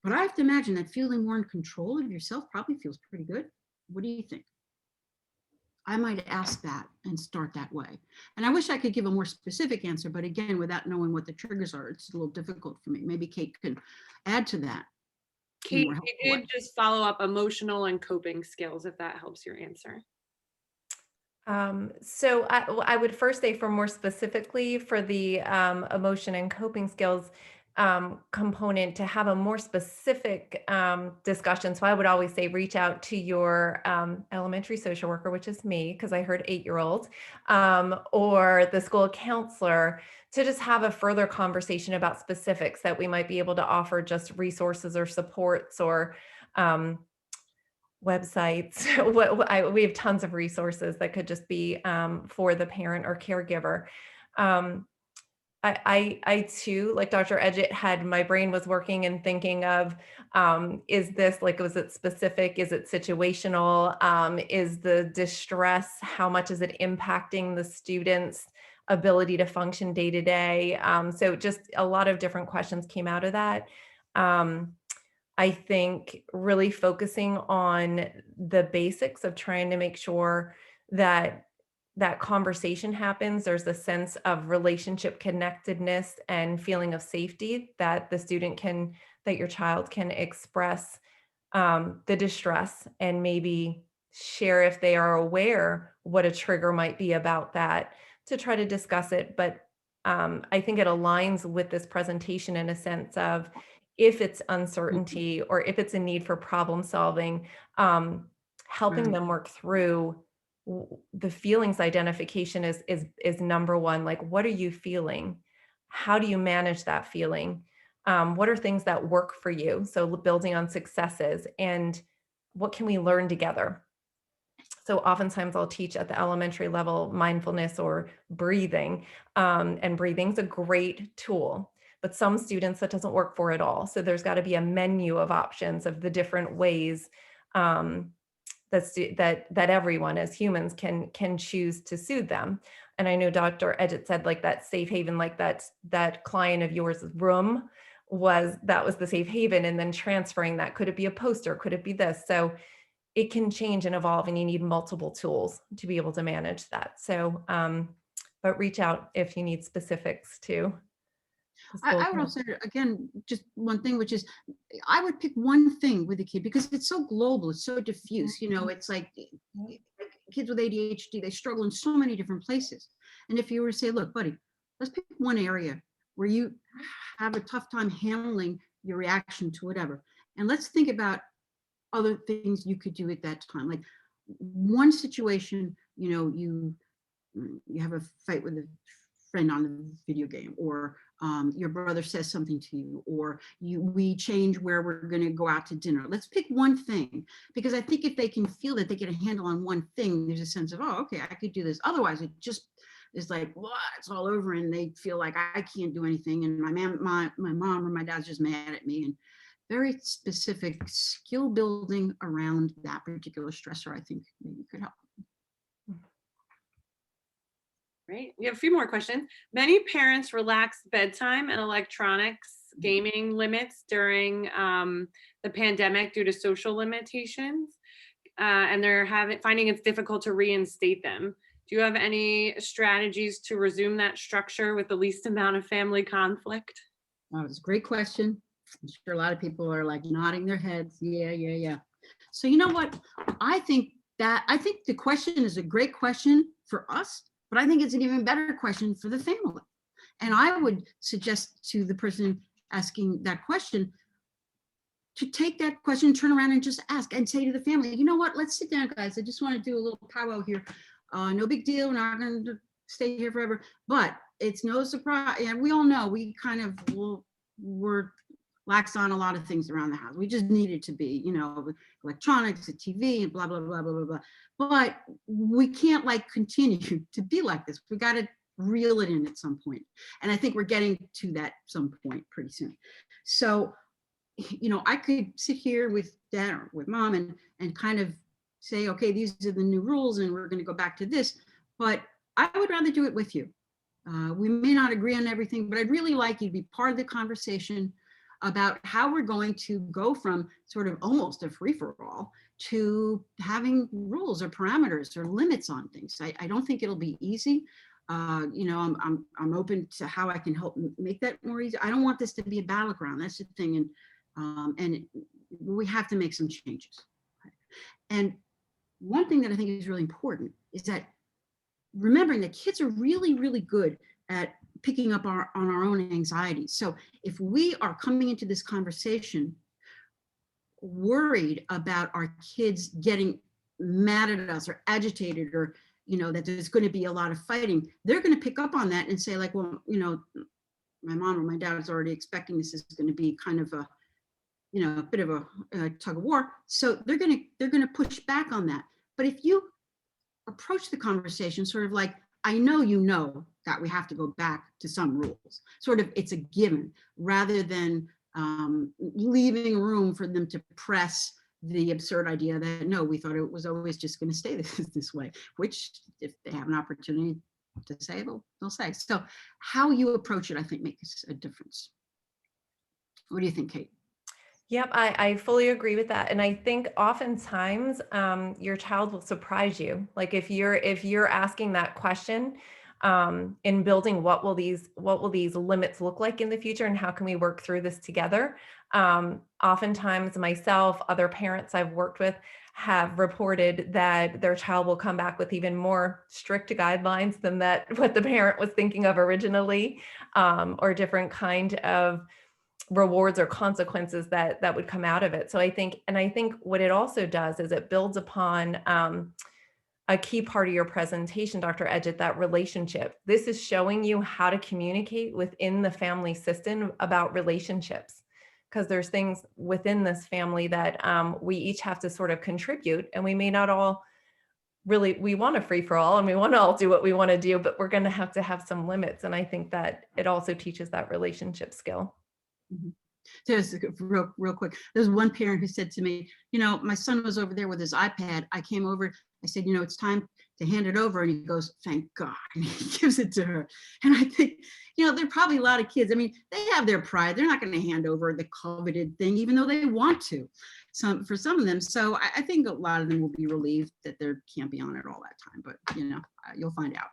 but I have to imagine that feeling more in control of yourself probably feels pretty good. What do you think? I might ask that and start that way. And I wish I could give a more specific answer, but again, without knowing what the triggers are, it's a little difficult for me. Maybe Kate can add to that. Kate, you did just follow up emotional and coping skills, if that helps your answer. So I would first say, for more specifically for the emotion and coping skills component, to have a more specific discussion. So I would always say reach out to your elementary social worker, which is me, because I heard 8-year-old, or the school counselor, to just have a further conversation about specifics that we might be able to offer, just resources or supports or websites. We have tons of resources that could just be for the parent or caregiver. I too, like Dr. Edgett, had my brain was working and thinking of, is this like, was it specific? Is it situational? Is the distress, how much is it impacting the student's ability to function day to day? So just a lot of different questions came out of that. I think really focusing on the basics of trying to make sure that that conversation happens. There's a sense of relationship connectedness and feeling of safety that that your child can express the distress and maybe share, if they are aware, what a trigger might be about that, to try to discuss it. But I think it aligns with this presentation in a sense of, if it's uncertainty or if it's a need for problem solving, helping Right. them work through the feelings identification is number one. Like, what are you feeling? How do you manage that feeling? What are things that work for you? So building on successes, and what can we learn together? So oftentimes I'll teach at the elementary level mindfulness or breathing, and breathing's a great tool. But some students that doesn't work for at all. So there's got to be a menu of options of the different ways that everyone as humans can choose to soothe them. And I know Dr. Edgett said, like, that safe haven, like that client of yours' room was the safe haven, and then transferring that. Could it be a poster? Could it be this? So it can change and evolve, and you need multiple tools to be able to manage that. So, but reach out if you need specifics to the school. I would also, again, just one thing, which is I would pick one thing with a kid because it's so global, it's so diffuse, it's like kids with ADHD, they struggle in so many different places. And if you were to say, look, buddy, let's pick one area where you have a tough time handling your reaction to whatever. And let's think about other things you could do at that time. Like one situation, you have a fight with a friend on a video game, or your brother says something to you, or we change where we're going to go out to dinner. Let's pick one thing, because I think if they can feel that they get a handle on one thing, there's a sense of, oh, okay, I could do this. Otherwise, it just is like, well, it's all over, and they feel like I can't do anything, and my mom or my dad's just mad at me. And very specific skill building around that particular stressor, I think maybe could help. Great. We have a few more questions. Many parents relax bedtime and electronics gaming limits during the pandemic due to social limitations, and they're finding it's difficult to reinstate them. Do you have any strategies to resume that structure with the least amount of family conflict? Oh, it's a great question. I'm sure a lot of people are like nodding their heads. Yeah. So you know what? I think the question is a great question for us, but I think it's an even better question for the family. And I would suggest to the person asking that question to take that question, turn around and just ask and say to the family, you know what, let's sit down, guys. I just want to do a little powwow here. No big deal. We're not going to stay here forever, but it's no surprise. And we all know we kind of were lax on a lot of things around the house. We just needed to be, electronics, the TV, and blah, blah, blah, blah, blah, blah. But we can't continue to be like this. We got to reel it in at some point. And I think we're getting to that some point pretty soon. So, I could sit here with dad or with mom and kind of say, okay, these are the new rules and we're going to go back to this. But I would rather do it with you. We may not agree on everything, but I'd really like you to be part of the conversation about how we're going to go from sort of almost a free-for-all to having rules or parameters or limits on things. I don't think it'll be easy. I'm open to how I can help make that more easy. I don't want this to be a battleground. That's the thing. And we have to make some changes. And one thing that I think is really important is that remembering that kids are really, really good at picking up on our own anxieties. So if we are coming into this conversation worried about our kids getting mad at us or agitated, or that there's going to be a lot of fighting, they're going to pick up on that and say like, well, my mom or my dad is already expecting this is going to be kind of a bit of a tug of war. So they're going to push back on that. But if you approach the conversation sort of like, I know that we have to go back to some rules, sort of it's a given, rather than leaving room for them to press the absurd idea that, no, we thought it was always just going to stay this way, which if they have an opportunity to say, they'll say. So how you approach it, I think, makes a difference. What do you think, Kate? Yep, I fully agree with that. And I think oftentimes your child will surprise you. Like if you're asking that question in building, what will these limits look like in the future, and how can we work through this together? Oftentimes myself, other parents I've worked with have reported that their child will come back with even more strict guidelines than what the parent was thinking of originally, or different kind of rewards or consequences that would come out of it. So I think what it also does is it builds upon a key part of your presentation, Dr. Edgett, that relationship. This is showing you how to communicate within the family system about relationships, because there's things within this family that we each have to sort of contribute, and we may not all we want a free for all and we want to all do what we want to do, but we're going to have some limits. And I think that it also teaches that relationship skill. Mm-hmm. Just real quick. There's one parent who said to me, my son was over there with his iPad. I came over, I said, it's time to hand it over. And he goes, thank God. And he gives it to her. And I think, there are probably a lot of kids. I mean, they have their pride. They're not going to hand over the coveted thing, even though they want to. for some of them. So I think a lot of them will be relieved that they can't be on it all that time, but you'll find out.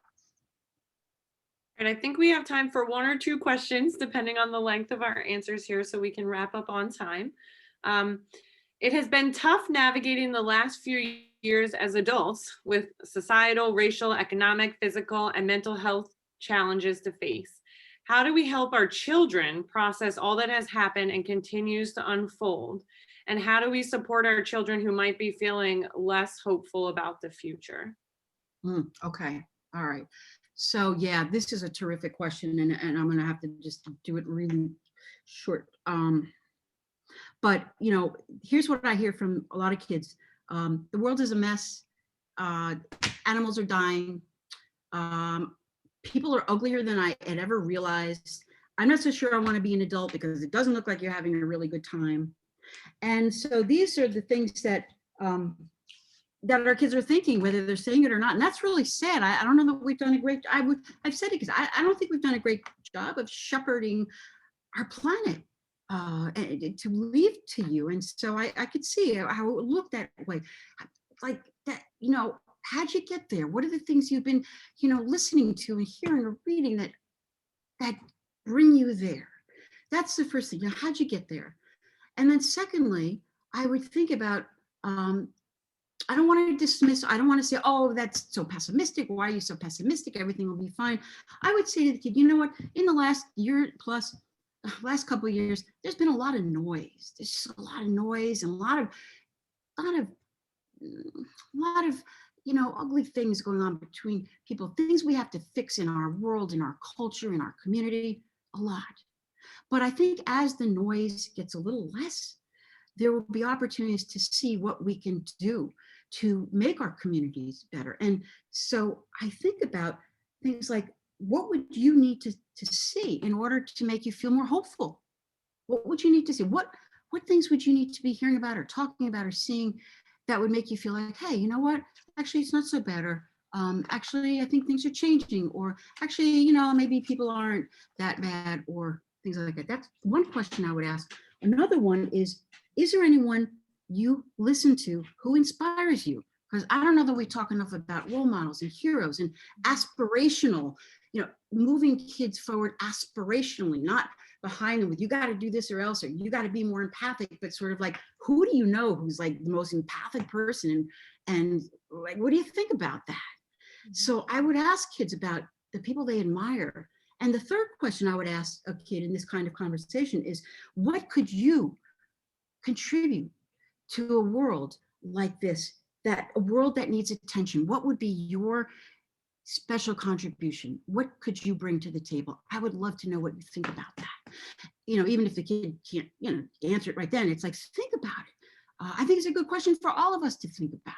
And I think we have time for 1 or 2 questions, depending on the length of our answers here, so we can wrap up on time. It has been tough navigating the last few years as adults with societal, racial, economic, physical, and mental health challenges to face. How do we help our children process all that has happened and continues to unfold? And how do we support our children who might be feeling less hopeful about the future? Okay. All right. So yeah, this is a terrific question, and I'm going to have to just do it really short. But here's what I hear from a lot of kids. The world is a mess. Animals are dying. People are uglier than I had ever realized. I'm not so sure I want to be an adult because it doesn't look like you're having a really good time. And so these are the things that that our kids are thinking, whether they're saying it or not. And that's really sad. I don't know that we've done a great, I've said it because I don't think we've done a great job of shepherding our planet to leave to you. And so I could see how it would look that way. Like that, how'd you get there? What are the things you've been, listening to and hearing or reading that bring you there? That's the first thing. How'd you get there? And then secondly, I would think about, I don't want to dismiss, I don't want to say, oh, that's so pessimistic. Why are you so pessimistic? Everything will be fine. I would say to the kid, you know what, in the last year plus, last couple of years, there's been a lot of noise. There's just a lot of noise and a lot of ugly things going on between people, things we have to fix in our world, in our culture, in our community, a lot. But I think as the noise gets a little less, there will be opportunities to see what we can do to make our communities better. And so I think about things like, what would you need to see in order to make you feel more hopeful? What would you need to see? What things would you need to be hearing about or talking about or seeing that would make you feel like, hey, you know what? Actually, it's not so bad. Or actually, I think things are changing. Or actually, maybe people aren't that bad, or things like that. That's one question I would ask. Another one is there anyone you listen to who inspires you? Because I don't know that we talk enough about role models and heroes and aspirational, moving kids forward aspirationally, not behind them with, you got to do this or else, or you got to be more empathic, but sort of like, who do you know who's like the most empathic person? And like, what do you think about that? So I would ask kids about the people they admire. And the third question I would ask a kid in this kind of conversation is, what could you contribute to a world like this, that a world that needs attention? What would be your special contribution? What could you bring to the table? I would love to know what you think about that. Even if the kid can't, answer it right then, it's like, think about it. I think it's a good question for all of us to think about.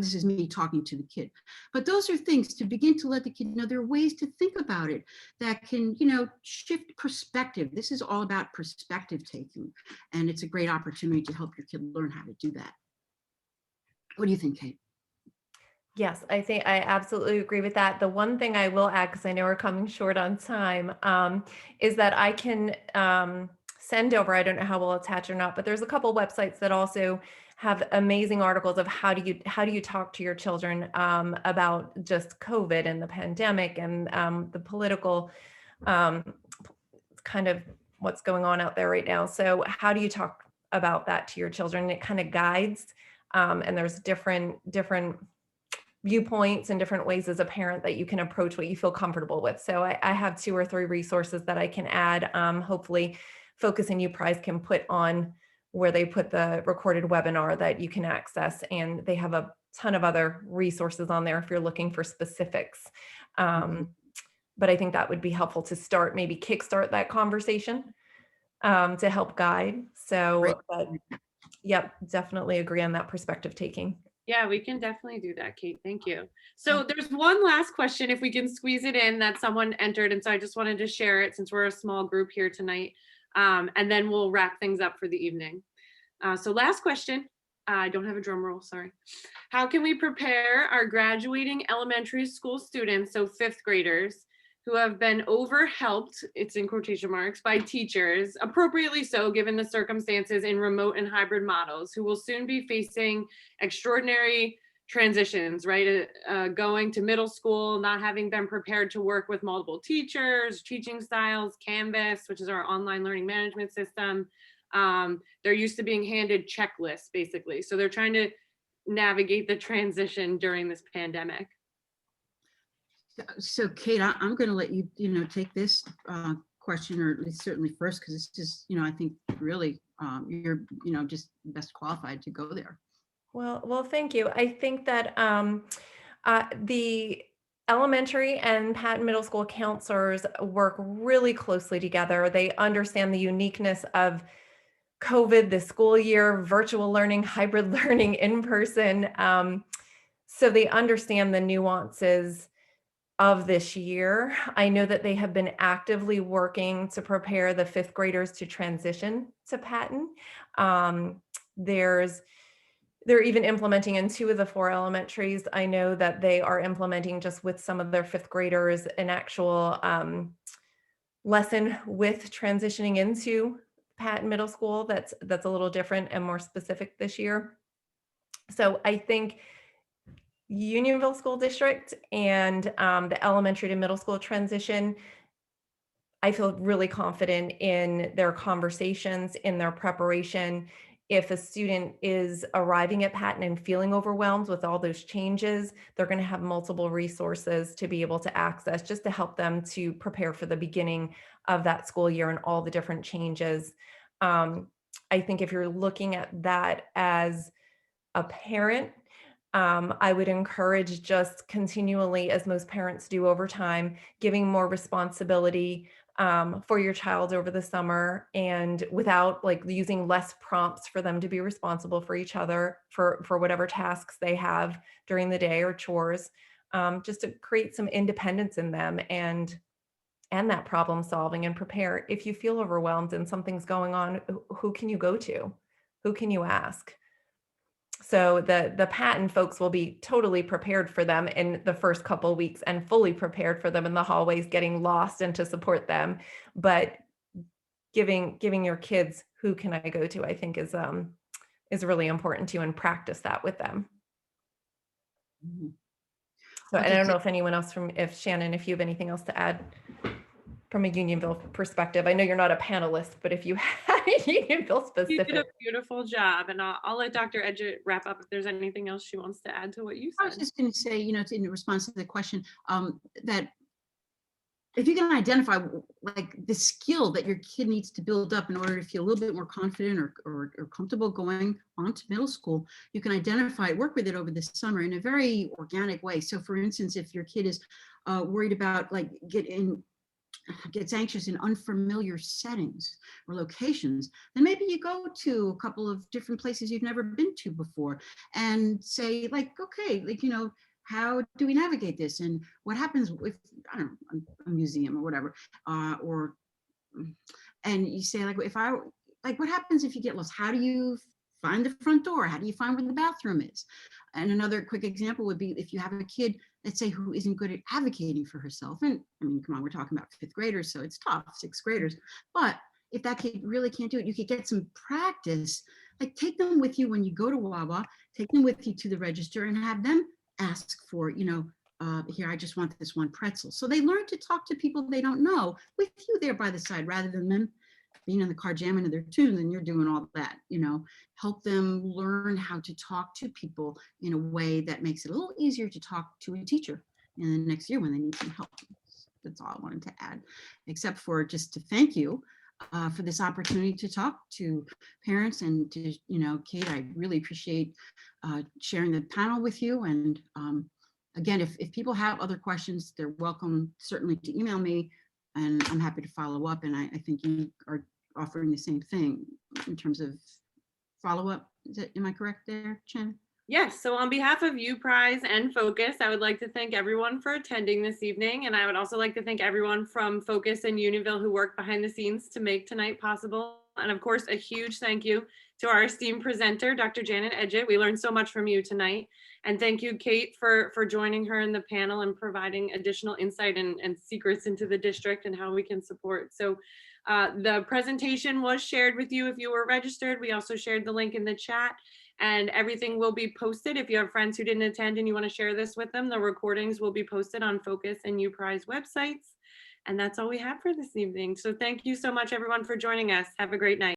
This is me talking to the kid, but those are things to begin to let the kid know there are ways to think about it that can, shift perspective. This is all about perspective taking, and it's a great opportunity to help your kid learn how to do that. What do you think, Kate? Yes, I think I absolutely agree with that. The one thing I will add, because I know we're coming short on time, is that I can send over, I don't know how we'll attach or not, but there's a couple websites that also have amazing articles of how do you talk to your children about just COVID and the pandemic and the political kind of what's going on out there right now. So how do you talk about that to your children? It kind of guides, and there's different viewpoints and different ways as a parent that you can approach what you feel comfortable with. So I have 2 or 3 resources that I can add. Hopefully Focus and UPrize can put on where they put the recorded webinar that you can access. And they have a ton of other resources on there if you're looking for specifics. But I think that would be helpful to start, maybe kickstart that conversation to help guide. So, yep, definitely agree on that perspective taking. Yeah, we can definitely do that, Kate. Thank you. So there's one last question, if we can squeeze it in, that someone entered. And so I just wanted to share it since we're a small group here tonight. And then we'll wrap things up for the evening. So last question. I don't have a drum roll, sorry. How can we prepare our graduating elementary school students, so 5th graders, who have been overhelped, it's in quotation marks, by teachers, appropriately so given the circumstances in remote and hybrid models, who will soon be facing extraordinary transitions, right? Going to middle school, not having been prepared to work with multiple teachers, teaching styles, Canvas, which is our online learning management system. They're used to being handed checklists, basically. So they're trying to navigate the transition during this pandemic. So Kate, I'm going to let you, take this question, or at least certainly first, because it's just, I think really you're, just best qualified to go there. Well, thank you. I think that the elementary and Patton Middle School counselors work really closely together. They understand the uniqueness of COVID, the school year, virtual learning, hybrid learning, in person. So they understand the nuances of this year. I know that they have been actively working to prepare the fifth graders to transition to Patton. They're even implementing in 2 of the 4 elementaries. I know that they are implementing just with some of their fifth graders an actual lesson with transitioning into Patton Middle School that's a little different and more specific this year. So I think Unionville School District and the elementary to middle school transition, I feel really confident in their conversations, in their preparation. If a student is arriving at Patton and feeling overwhelmed with all those changes, they're going to have multiple resources to be able to access just to help them to prepare for the beginning of that school year and all the different changes. I think if you're looking at that as a parent, I would encourage just continually, as most parents do over time, giving more responsibility for your child over the summer, and without like using less prompts for them to be responsible for each other for whatever tasks they have during the day or chores, just to create some independence in them and that problem solving, and prepare. If you feel overwhelmed and something's going on, who can you go to? Who can you ask? So the Patton folks will be totally prepared for them in the first couple of weeks and fully prepared for them in the hallways, getting lost and to support them. But giving your kids who can I go to, I think is really important too, and practice that with them. Mm-hmm. So I don't know if anyone else if Shannon, if you have anything else to add from a Unionville perspective. I know you're not a panelist, but if you had a Unionville specific. You did a beautiful job, and I'll let Dr. Edgett wrap up if there's anything else she wants to add to what you said. I was just going to say, in response to the question, that if you can identify like the skill that your kid needs to build up in order to feel a little bit more confident or comfortable going on to middle school, you can identify it, work with it over the summer in a very organic way. So for instance, if your kid is worried about like gets anxious in unfamiliar settings or locations, then maybe you go to a couple of different places you've never been to before and say like, okay, like, how do we navigate this? And what happens if, I don't know, a museum or whatever, and you say like, what happens if you get lost? How do you find the front door? How do you find where the bathroom is? And another quick example would be if you have a kid, let's say, who isn't good at advocating for herself. And I mean, come on, we're talking about fifth graders, so it's tough, sixth graders. But if that kid really can't do it, you could get some practice, like take them with you when you go to Wawa, take them with you to the register and have them ask for, here, I just want this one pretzel. So they learn to talk to people they don't know with you there by the side, rather than them being in the car jamming to their tunes and you're doing all that. Help them learn how to talk to people in a way that makes it a little easier to talk to a teacher in the next year when they need some help. That's all I wanted to add, except for just to thank you for this opportunity to talk to parents and to, Kate, I really appreciate sharing the panel with you. And again, if people have other questions, they're welcome certainly to email me, and I'm happy to follow up. And I think you are offering the same thing in terms of follow-up. Am I correct there, Chen? Yes, so on behalf of UPrize and Focus, I would like to thank everyone for attending this evening. And I would also like to thank everyone from Focus and Unionville who worked behind the scenes to make tonight possible. And of course, a huge thank you to our esteemed presenter, Dr. Janet Edgett. We learned so much from you tonight. And thank you, Kate, for joining her in the panel and providing additional insight and secrets into the district and how we can support. So the presentation was shared with you if you were registered. We also shared the link in the chat, and everything will be posted. If you have friends who didn't attend and you want to share this with them, the recordings will be posted on Focus and UPrize websites. And that's all we have for this evening. So thank you so much, everyone, for joining us. Have a great night.